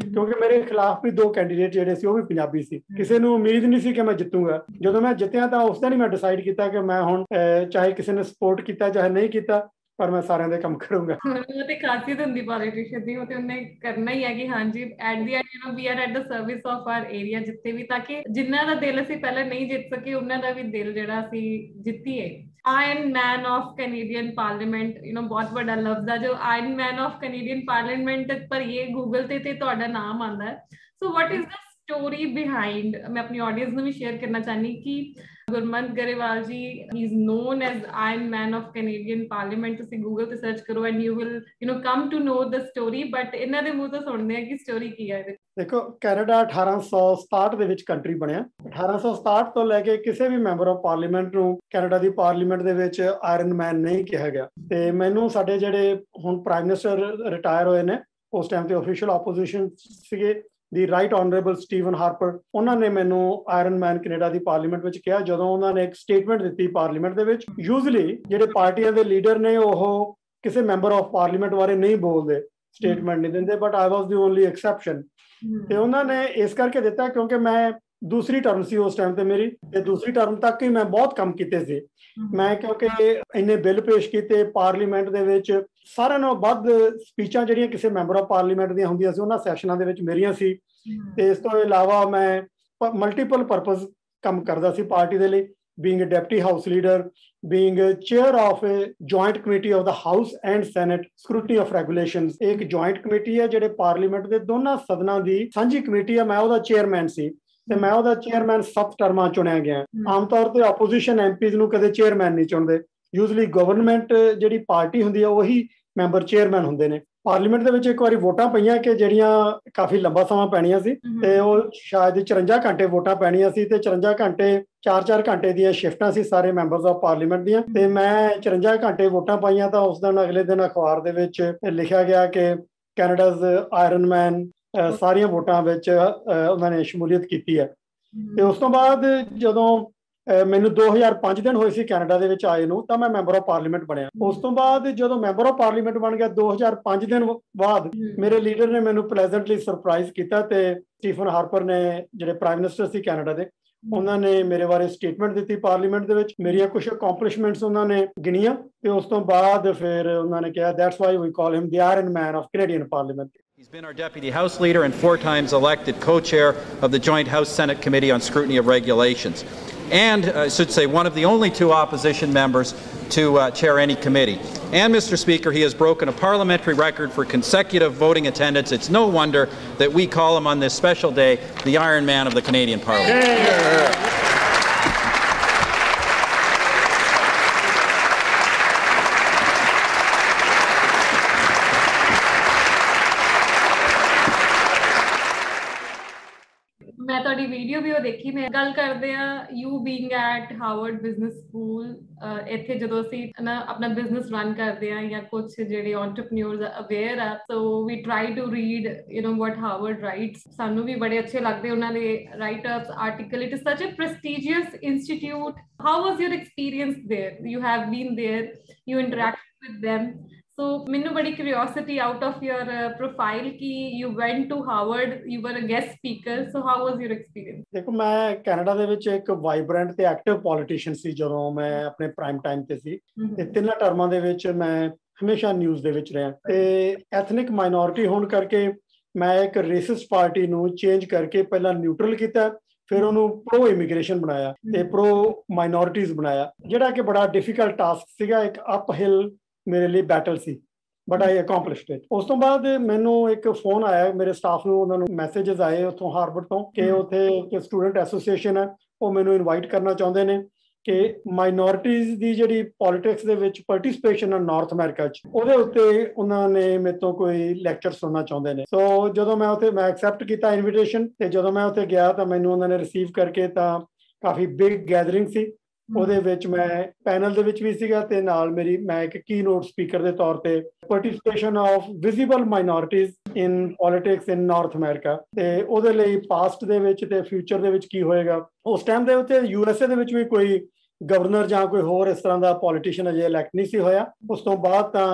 ਕਿਉਂਕਿ ਮੇਰੇ ਖਿਲਾਫ ਵੀ 2 ਕੈਂਡੀਡੇਟ ਜਿਹੜੇ ਸੀ ਉਹ ਵੀ ਪੰਜਾਬੀ ਸੀ। ਕਿਸੇ ਨੂੰ ਉਮੀਦ ਨਹੀਂ ਸੀ ਕਿ ਮੈਂ ਜਿੱਤੂਗਾ। ਜਦੋਂ ਮੈਂ ਜਿੱਤਿਆ ਤਾਂ ਉਸ ਦਿਨ ਹੀ ਮੈਂ ਡਿਸਾਈਡ ਕੀਤਾ ਕਿ ਮੈਂ ਹੁਣ ਚਾਹੇ ਕਿਸੇ ਨੇ ਸਪੋਰਟ ਕੀਤਾ ਚਾਹੇ ਨਹੀਂ ਕੀਤਾ, ਪਰ ਮੈਂ ਸਾਰਿਆਂ ਦੇ ਕੰਮ ਕਰੂੰਗਾ। ਉਹ ਤੇ ਖਾਸੀਅਤ ਹੁੰਦੀ ਪੋਲੀਟੀਸ਼ੀਅਨ ਦੀ, ਉਹ ਤੇ ਉਹਨੇ ਕਰਨਾ ਹੀ ਹੈ ਕਿ ਹਾਂਜੀ at the end we are at the service of our area, ਜਿੱਥੇ ਵੀ, ਤਾਂ ਕਿ ਜਿਨ੍ਹਾਂ ਦਾ ਦਿਲ ਅਸੀਂ ਪਹਿਲਾਂ ਨਹੀਂ ਜਿੱਤ ਸਕੇ ਉਹਨਾਂ ਦਾ ਵੀ ਦਿਲ ਜਿਹੜਾ ਅਸੀਂ ਜਿੱਤੀਏ। Iron man of Canadian parliament, ਬਹੁਤ ਵੱਡਾ ਲਫ਼ਜ਼ ਆ ਜੋ iron man of Canadian parliament ਭਰੀਏ ਗੂਗਲ ਤੇ ਤੁਹਾਡਾ ਨਾਮ ਆਉਂਦਾ ਹੈ। So what is the story behind, ਮੈਂ ਆਪਣੀ ਆਡੀਅנס ਨੂੰ ਵੀ ਸ਼ੇਅਰ ਕਰਨਾ ਚਾਹਨੀ ਕਿ ਗੁਰਮੰਤ ਗਰੇਵਾਲ ਜੀ, he is known as Iron Man of Canadian Parliament, ਤੁਸੀਂ ਗੂਗਲ ਤੇ ਸਰਚ ਕਰੋ and you will come to know the story, but ਇਹਨਾਂ ਦੇ ਮੂੰਹ ਤੋਂ ਸੁਣਦੇ ਆ ਕਿ ਸਟੋਰੀ ਕੀ ਹੈ। ਦੇਖੋ, ਕੈਨੇਡਾ 1867 ਦੇ ਵਿੱਚ ਕੰਟਰੀ ਬਣਿਆ। 1867 ਤੋਂ ਲੈ ਕੇ ਕਿਸੇ ਵੀ ਮੈਂਬਰ ਆਫ ਪਾਰਲੀਮੈਂਟ ਨੂੰ ਕੈਨੇਡਾ ਦੀ ਪਾਰਲੀਮੈਂਟ ਦੇ ਵਿੱਚ ਆਇਰਨ ਮੈਨ ਨਹੀਂ ਕਿਹਾ ਗਿਆ। ਤੇ ਮੈਨੂੰ ਸਾਡੇ ਜਿਹੜੇ ਹੁਣ ਪ੍ਰਾਈਮ ਮਿਨਿਸਟਰ ਰਿਟਾਇਰ ਹੋਏ ਨੇ, ਉਸ ਟਾਈਮ ਤੇ ਆਫੀਸ਼ੀਅਲ ਆਪੋਜੀਸ਼ਨ ਸੀਗੇ, ਦੀ ਰਾਈਟ ਆਨਰੇਬਲ ਸਟੀਵਨ ਹਾਰਪਰ, ਉਹਨਾਂ ਨੇ ਮੈਨੂੰ ਆਇਰਨ ਮੈਨ ਕੈਨੇਡਾ ਦੀ ਪਾਰਲੀਮੈਂਟ ਵਿੱਚ ਕਿਹਾ ਜਦੋਂ ਉਹਨਾਂ ਨੇ ਇੱਕ ਸਟੇਟਮੈਂਟ ਦਿੱਤੀ ਪਾਰਲੀਮੈਂਟ ਦੇ ਵਿੱਚ। ਯੂਜ਼ਲੀ ਜਿਹੜੇ ਪਾਰਟੀਆਂ ਦੇ ਲੀਡਰ ਨੇ ਉਹ ਕਿਸੇ ਮੈਂਬਰ ਆਫ ਪਾਰਲੀਮੈਂਟ ਬਾਰੇ ਨਹੀਂ ਬੋਲਦੇ, ਸਟੇਟਮੈਂਟ ਨਹੀਂ ਦਿੰਦੇ, but I was the only exception. ਤੇ ਉਹਨਾਂ ਨੇ ਇਸ ਕਰਕੇ ਦਿੱਤਾ ਕਿਉਂਕਿ ਮੈਂ ਦੂਸਰੀ ਟਰਮ ਸੀ ਉਸ ਟਾਈਮ ਤੇ ਮੇਰੀ, ਤੇ ਦੂਸਰੀ ਟਰਮ ਤੱਕ ਹੀ ਮੈਂ ਬਹੁਤ ਕੰਮ ਕੀਤੇ ਸੀ ਮੈਂ, ਕਿਉਂਕਿ ਇੰਨੇ ਬਿੱਲ ਪੇਸ਼ ਕੀਤੇ ਪਾਰਲੀਮੈਂਟ ਦੇ ਵਿੱਚ। ਸਾਰਿਆਂ ਨਾਲੋਂ ਵੱਧ ਸਪੀਚਾਂ ਜਿਹੜੀਆਂ ਕਿਸੇ ਮੈਂਬਰ ਆਫ ਪਾਰਲੀਮੈਂਟ ਦੀਆਂ ਹੁੰਦੀਆਂ ਸੀ ਉਹਨਾਂ ਸੈਸ਼ਨਾਂ ਦੇ ਵਿੱਚ ਮੇਰੀਆਂ ਸੀ। ਤੇ ਇਸ ਤੋਂ ਇਲਾਵਾ ਮੈਂ ਮਲਟੀਪਲ ਪਰਪਸ ਕੰਮ ਕਰਦਾ ਸੀ ਪਾਰਟੀ ਦੇ ਲਈ, being a deputy house leader, being a chair of a joint committee of the House and Senate scrutiny of regulations। एक joint committee है ਜਿਹੜੇ ਪਾਰਲੀਮੈਂਟ ਦੇ ਦੋਨਾਂ ਸਦਨਾਂ ਦੀ ਸਾਂਝੀ ਕਮੇਟੀ ਹੈ, ਮੈਂ ਉਹਦਾ ਚੇਅਰਮੈਨ ਸੀ ਤੇ ਮੈਂ ਉਹਦਾ ਚੇਅਰਮੈਨ 7 ਟਰਮਾਂ ਚੁਣਿਆ ਗਿਆ। ਆਮ ਤੌਰ ਤੇ ਆਪੋਜੀਸ਼ਨ ਐਮਪੀਜ਼ ਨੂੰ ਕਦੇ ਚੇਅਰਮੈਨ ਨਹੀਂ ਚੁਣਦੇ, ਯੂਜ਼ਲੀ ਗਵਰਨਮੈਂਟ ਜਿਹੜੀ ਪਾਰਟੀ ਹੁੰਦੀ ਹੈ ਉਹੀ ਮੈਂਬਰ ਚੇਅਰਮੈਨ ਹੁੰਦੇ ਨੇ। ਪਾਰਲੀਮੈਂਟ ਦੇ ਵਿੱਚ ਇੱਕ ਵਾਰੀ ਵੋਟਾਂ ਪਈਆਂ ਕਿ ਜਿਹੜੀਆਂ ਕਾਫੀ ਲੰਬਾ ਸਮਾਂ ਪੈਣੀਆਂ ਸੀ, ਤੇ ਉਹ ਸ਼ਾਇਦ 54 ਘੰਟੇ ਵੋਟਾਂ ਪੈਣੀਆਂ ਸੀ, ਤੇ 54 ਘੰਟੇ 4-4 ਘੰਟੇ ਦੀਆਂ ਸ਼ਿਫਟਾਂ ਸੀ ਸਾਰੇ ਮੈਂਬਰਸ ਆਫ ਪਾਰਲੀਮੈਂਟ ਦੀਆਂ। ਤੇ ਮੈਂ 54 ਘੰਟੇ ਵੋਟਾਂ ਪਾਈਆਂ ਤਾਂ ਉਸ ਦਿਨ ਅਗਲੇ ਦਿਨ ਅਖਬਾਰ ਦੇ ਵਿੱਚ ਲਿਖਿਆ ਗਿਆ ਕਿ ਕੈਨੇਡਾਜ਼ ਆਇਰਨ ਮੈਨ ਸਾਰੀਆਂ ਵੋਟਾਂ ਵਿੱਚ ਉਹਨਾਂ ਨੇ ਸ਼ਮੂਲੀਅਤ ਕੀਤੀ ਹੈ। ਤੇ ਉਸ ਤੋਂ ਬਾਅਦ ਜਦੋਂ ਮੈਨੂੰ 2005 ਦਿਨ ਹੋਏ ਸੀ ਕੈਨੇਡਾ ਦੇ ਵਿੱਚ ਆਏ ਨੂੰ, ਤਾਂ ਮੈਂ ਮੈਂਬਰ ਆਫ ਪਾਰਲੀਮੈਂਟ ਬਣਿਆ। ਉਸ ਤੋਂ ਬਾਅਦ ਜਦੋਂ ਮੈਂਬਰ ਆਫ ਪਾਰਲੀਮੈਂਟ ਬਣ ਗਿਆ 2005 ਦਿਨ ਬਾਅਦ ਮੇਰੇ ਲੀਡਰ ਨੇ ਮੈਨੂੰ ਪਲੇਜ਼ੈਂਟਲੀ ਸਰਪ੍ਰਾਈਜ਼ ਕੀਤਾ, ਤੇ ਸਟੀਫਨ ਹਾਰਪਰ ਨੇ ਜਿਹੜੇ ਪ੍ਰਾਈਮ ਮਿਨਿਸਟਰ ਸੀ ਕੈਨੇਡਾ ਦੇ, ਉਹਨਾਂ ਨੇ ਮੇਰੇ ਬਾਰੇ ਸਟੇਟਮੈਂਟ ਦਿੱਤੀ ਪਾਰਲੀਮੈਂਟ ਦੇ ਵਿੱਚ, ਮੇਰੀਆਂ ਕੁਝ ਅਕੰਪਲਿਸ਼ਮੈਂਟਸ ਉਹਨਾਂ ਨੇ ਗਿਣੀਆਂ, ਤੇ ਉਸ ਤੋਂ ਬਾਅਦ ਫਿਰ ਉਹਨਾਂ ਨੇ ਕਿਹਾ that's why we call him the iron man of Canadian parliament. He's been our Deputy House Leader and 4 times elected co-chair of the Joint House-Senate Committee on Scrutiny of Regulations. And, I should say, one of the only 2 opposition members to chair any committee. And, Mr. Speaker, he has broken a parliamentary record for consecutive voting attendance. It's no wonder that we call him on this special day the Iron Man of the Canadian Parliament. Yeah. ਮੈਂ ਤੁਹਾਡੀ video ਵੀ ਉਹ ਦੇਖੀ। ਮੈਂ ਗੱਲ ਕਰਦੇ ਆ you being at Harvard business school, ਇੱਥੇ ਜਦੋਂ ਅਸੀਂ ਆਪਣਾ ਬਿਜ਼ਨਸ ਰਨ ਕਰਦੇ ਆ ਜਾਂ ਕੁਝ ਜਿਹੜੇ ਐਂਟਰਪ੍ਰੀਨਿਓਰਸ ਅਵੇਅਰ ਆ, so we try to read what Harvard writes. ਸਾਨੂੰ ਵੀ ਬੜੇ ਅੱਛੇ ਲੱਗਦੇ ਉਹਨਾਂ ਦੇ write ups, article. It is such a prestigious institute. How was your experience there? You have been there, you interacted with them। So, ਮੈਨੂੰ ਬੜੀ curiosity out of your profile ਕਿ you went to Harvard, you were a guest speaker, so how was your experience? ਦੇਖੋ, ਮੈਂ Canada ਦੇ ਵਿੱਚ ਇੱਕ vibrant ਤੇ active politician ਸੀ ਜਦੋਂ ਮੈਂ ਆਪਣੇ ਪ੍ਰਾਈਮ ਟਾਈਮ ਤੇ ਸੀ, ਤੇ 3 ਟਰਮਾਂ ਦੇ ਵਿੱਚ ਮੈਂ ਹਮੇਸ਼ਾ ਨਿਊਜ਼ ਦੇ ਵਿੱਚ ਰਿਹਾ। ਤੇ ਐਥਨਿਕ ਮਾਈਨੋਰਿਟੀ ਹੋਣ ਕਰਕੇ ਮੈਂ ਇੱਕ ਰੇਸਿਸਟ ਪਾਰਟੀ ਨੂੰ ਚੇਂਜ ਕਰਕੇ ਪਹਿਲਾਂ ਨਿਊਟਰਲ ਕੀਤਾ, ਫਿਰ ਉਹਨੂੰ ਪ੍ਰੋ ਇਮੀਗ੍ਰੇਸ਼ਨ ਬਣਾਇਆ ਤੇ ਪ੍ਰੋ ਮਾਈਨੋਰਿਟੀਜ਼ ਬਣਾਇਆ, ਜਿਹੜਾ ਕਿ ਬੜਾ ਡਿਫਿਕਲਟ ਟਾਸਕ ਸੀਗਾ, ਇੱਕ ਅਪਹਿਲ ਮੇਰੇ ਲਈ ਬੈਟਲ ਸੀ, ਬਟ ਆਈ ਅਕੰਪਲਿਸ਼ਡ ਇਟ। ਉਸ ਤੋਂ ਬਾਅਦ ਮੈਨੂੰ ਇੱਕ ਫੋਨ ਆਇਆ ਮੇਰੇ ਸਟਾਫ ਨੂੰ, ਉਹਨਾਂ ਨੂੰ ਮੈਸੇजेस ਆਏ ਉੱਥੋਂ ਹਾਰਵਰਡ ਤੋਂ ਕਿ ਉੱਥੇ ਸਟੂਡੈਂਟ ਐਸੋਸੀਏਸ਼ਨ ਹੈ, ਉਹ ਮੈਨੂੰ ਇਨਵਾਈਟ ਕਰਨਾ ਚਾਹੁੰਦੇ ਨੇ ਕਿ ਮਾਈਨੋਰਿਟੀਜ਼ ਦੀ ਜਿਹੜੀ ਪੋਲਿਟਿਕਸ ਦੇ ਵਿੱਚ ਪਾਰਟਿਸਿਪੇਸ਼ਨ ਹੈ ਨਾਰਥ ਅਮਰੀਕਾ 'ਚ, ਉਹਦੇ ਉੱਤੇ ਉਹਨਾਂ ਨੇ ਮੇਰੇ ਤੋਂ ਕੋਈ ਲੈਕਚਰ ਸੁਣਨਾ ਚਾਹੁੰਦੇ ਨੇ। ਸੋ ਜਦੋਂ ਮੈਂ ਐਕਸੈਪਟ ਕੀਤਾ ਇਨਵੀਟੇਸ਼ਨ, ਤੇ ਜਦੋਂ ਮੈਂ ਉੱਥੇ ਗਿਆ ਤਾਂ ਮੈਨੂੰ ਉਹਨਾਂ ਨੇ ਰਿਸੀਵ ਕਰਕੇ, ਤਾਂ ਕਾਫੀ ਬਿਗ ਗੈਦਰਿੰਗ ਸੀ। ਉਹਦੇ ਵਿੱਚ ਮੈਂ ਪੈਨਲ ਦੇ ਵਿੱਚ ਵੀ ਸੀਗਾ, ਤੇ ਨਾਲ ਮੈਂ ਇੱਕ ਕੀ ਨੋਟ ਸਪੀਕਰ ਦੇ ਤੌਰ ਤੇ participation of visible minorities in politics in north America, ਤੇ ਉਹਦੇ ਲਈ ਪਾਸਟ ਦੇ ਵਿੱਚ ਤੇ ਫਿਊਚਰ ਦੇ ਵਿੱਚ ਕੀ ਹੋਏਗਾ। ਉਸ ਟਾਈਮ ਦੇ ਉੱਤੇ USA ਦੇ ਵਿੱਚ ਵੀ ਕੋਈ ਗਵਰਨਰ ਜਾਂ ਕੋਈ ਹੋਰ ਇਸ ਤਰ੍ਹਾਂ ਦਾ ਪੋਲੀਟੀਸ਼ੀਅਨ ਅਜੇ ਇਲੈਕਟ ਨਹੀਂ ਸੀ ਹੋਇਆ। ਉਸ ਤੋਂ ਬਾਅਦ ਤਾਂ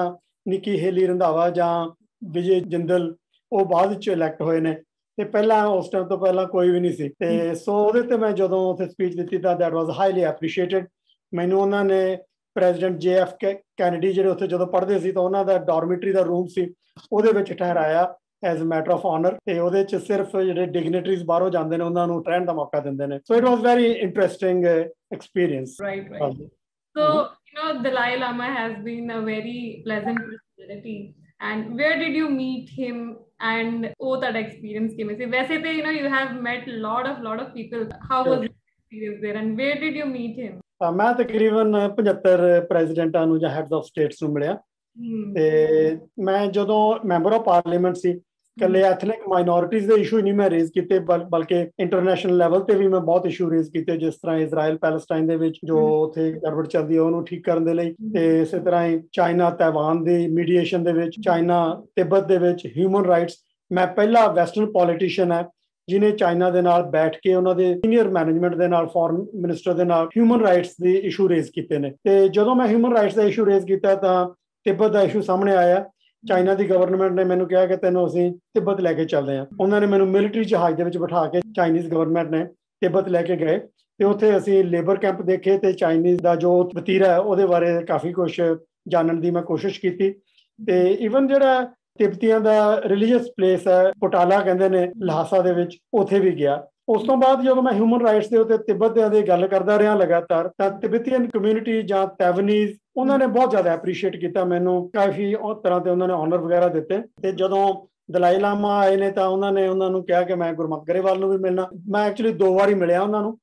ਨਿੱਕੀ ਹੇਲੀ ਰੰਧਾਵਾ ਜਾਂ ਵਿਜੇ ਜਿੰਦਲ ਉਹ ਬਾਅਦ ਵਿੱਚ ਇਲੈਕਟ ਹੋਏ ਨੇ, ਤੇ ਪਹਿਲਾਂ ਉਸ ਟਾਈਮ ਤੋਂ ਪਹਿਲਾਂ ਕੋਈ ਵੀ ਨਹੀਂ ਸੀ। ਤੇ ਸੋ ਉਹਦੇ ਤੇ ਮੈਂ ਜਦੋਂ ਉੱਥੇ ਸਪੀਚ ਦਿੱਤੀ ਤਾਂ ਦੈਟ ਵਾਜ਼ ਹਾਈਲੀ ਐਪਰੀਸ਼ੀਏਟਡ। ਮੈਨੂੰ ਉਹਨਾਂ ਨੇ ਪ੍ਰੈਜ਼ੀਡੈਂਟ JF ਕੈਨੇਡੀ ਜਿਹੜੇ ਉੱਥੇ ਜਦੋਂ ਪੜ੍ਹਦੇ ਸੀ ਤਾਂ ਉਹਨਾਂ ਦਾ ਡਾਰਮਿਟਰੀ ਦਾ ਰੂਮ ਸੀ, ਉਹਦੇ ਵਿੱਚ ਠਹਿਰਾਇਆ as a matter of honour, ਤੇ ਉਹਦੇ ਚ ਸਿਰਫ ਜਿਹੜੇ ਡਿਗਨਿਟਰੀਜ਼ ਬਾਹਰੋਂ ਜਾਂਦੇ ਨੇ ਉਹਨਾਂ ਨੂੰ ਰਹਿਣ ਦਾ ਮੌਕਾ ਦਿੰਦੇ ਨੇ। So it was very interesting experience. Right. So, Dalai Lama has been a very pleasant personality. And where did you meet him? And ਉਹ ਤੁਹਾਡਾ experience ਕਿਵੇਂ ਸੀ? ਵੈਸੇ ਤੇ you have met lot of people. How was your experience there? And where did you meet him? ਮੈਂ ਤਕਰੀਬਨ 75 ਪ੍ਰੈਜ਼ੀਡੈਂਟਾਂ ਨੂੰ ਜਾਂ heads of status ਨੂੰ ਮਿਲਿਆ, ਤੇ ਮੈਂ ਜਦੋਂ ਮੈਂਬਰ ਆਫ ਪਾਰਲੀਮੈਂਟ ਸੀ, ਇਕੱਲੇ ਐਥਨਿਕ ਮਾਈਨੋਰਿਟੀਜ਼ ਦੇ ਇਸ਼ੂ ਨਹੀਂ ਮੈਂ ਰੇਜ਼ ਕੀਤੇ, ਬਲਕਿ ਇੰਟਰਨੈਸ਼ਨਲ ਲੈਵਲ ਤੇ ਵੀ ਮੈਂ ਬਹੁਤ ਇਸ਼ੂ ਰੇਜ਼ ਕੀਤੇ, ਜਿਸ ਤਰ੍ਹਾਂ ਇਜ਼ਰਾਈਲ ਪੈਲਸਟਾਈਨ ਦੇ ਵਿੱਚ ਜੋ ਉੱਥੇ ਗੜਬੜ ਚੱਲਦੀ ਹੈ ਉਹਨੂੰ ਠੀਕ ਕਰਨ ਦੇ ਲਈ, ਤੇ ਇਸੇ ਤਰ੍ਹਾਂ ਹੀ ਚਾਈਨਾ ਤਾਇਵਾਨ ਦੀ ਮੀਡੀਏਸ਼ਨ ਦੇ ਵਿੱਚ, ਚਾਈਨਾ ਤਿੱਬਤ ਦੇ ਵਿੱਚ ਹਿਊਮਨ ਰਾਈਟਸ। ਮੈਂ ਪਹਿਲਾ ਵੈਸਟਰਨ ਪੋਲੀਟੀਸ਼ੀਅਨ ਹੈ ਜਿਹਨੇ ਚਾਈਨਾ ਦੇ ਨਾਲ ਬੈਠ ਕੇ ਉਹਨਾਂ ਦੇ ਸੀਨੀਅਰ ਮੈਨੇਜਮੈਂਟ ਦੇ ਨਾਲ, ਫੋਰਨ ਮਿਨਿਸਟਰ ਦੇ ਨਾਲ ਹਿਊਮਨ ਰਾਈਟਸ ਦੇ ਇਸ਼ੂ ਰੇਜ਼ ਕੀਤੇ ਨੇ। ਤੇ ਜਦੋਂ ਮੈਂ ਹਿਊਮਨ ਰਾਈਟਸ ਦਾ ਇਸ਼ੂ ਰੇਜ਼ ਕੀਤਾ ਤਾਂ ਤਿੱਬਤ ਦਾ ਇਸ਼ੂ ਸਾਹਮਣੇ ਆਇਆ। ਚਾਈਨਾ ਦੀ ਗਵਰਨਮੈਂਟ ਨੇ ਮੈਨੂੰ ਕਿਹਾ ਕਿ ਤੈਨੂੰ ਅਸੀਂ ਤਿੱਬਤ ਲੈ ਕੇ ਚੱਲਦੇ ਹਾਂ। ਉਹਨਾਂ ਨੇ ਮੈਨੂੰ ਮਿਲਟਰੀ ਜਹਾਜ਼ ਦੇ ਵਿੱਚ ਬਿਠਾ ਕੇ ਚਾਈਨੀਜ਼ ਗਵਰਨਮੈਂਟ ਨੇ ਤਿੱਬਤ ਲੈ ਕੇ ਗਏ, ਤੇ ਉੱਥੇ ਅਸੀਂ ਲੇਬਰ ਕੈਂਪ ਦੇਖੇ ਤੇ ਚਾਈਨੀਜ਼ ਦਾ ਜੋ ਵਤੀਰਾ ਹੈ ਉਹਦੇ ਬਾਰੇ ਕਾਫੀ ਕੁਝ ਜਾਣਨ ਦੀ ਮੈਂ ਕੋਸ਼ਿਸ਼ ਕੀਤੀ। ਤੇ ਈਵਨ ਜਿਹੜਾ ਤਿੱਬਤੀਆਂ ਦਾ ਰਿਲੀਜੀਅਸ ਪਲੇਸ ਹੈ ਪੋਟਾਲਾ ਕਹਿੰਦੇ ਨੇ ਲਹਾਸਾ ਦੇ ਵਿੱਚ, ਉੱਥੇ ਵੀ ਗਿਆ। ਉਸ ਤੋਂ ਬਾਅਦ ਜਦੋਂ ਮੈਂ ਹਿਊਮਨ ਰਾਈਟਸ ਦੇ ਉੱਤੇ ਤਿੱਬਤ ਦੇ ਗੱਲ ਕਰਦਾ ਰਿਹਾ ਲਗਾਤਾਰ, ਤਾਂ ਤਿੱਬਤੀਅਨ ਕਮਿਊਨਿਟੀ ਜਾਂ ਤੈਵਨੀਜ਼ ਉਹਨਾਂ ਨੇ ਬਹੁਤ ਜ਼ਿਆਦਾ ਐਪਰੀਸ਼ੀਏਟ ਕੀਤਾ ਮੈਨੂੰ, ਕਾਫੀ ਤਰ੍ਹਾਂ ਤੇ ਉਹਨਾਂ ਨੇ ਆਨਰ ਵਗੈਰਾ ਦਿੱਤੇ। ਤੇ ਜਦੋਂ ਦਲਾਈ ਲਾਮਾ ਆਏ ਨੇ ਤਾਂ ਉਹਨਾਂ ਨੂੰ ਕਿਹਾ ਕਿ ਮੈਂ ਗੁਰਮੁਖ ਗਰੇਵਾਲ ਨੂੰ ਵੀ ਮਿਲਣਾ। ਮੈਂ ਐਕਚੁਅਲੀ 2 ਵਾਰੀ ਮਿਲਿਆ ਉਹਨਾਂ ਨੂੰ,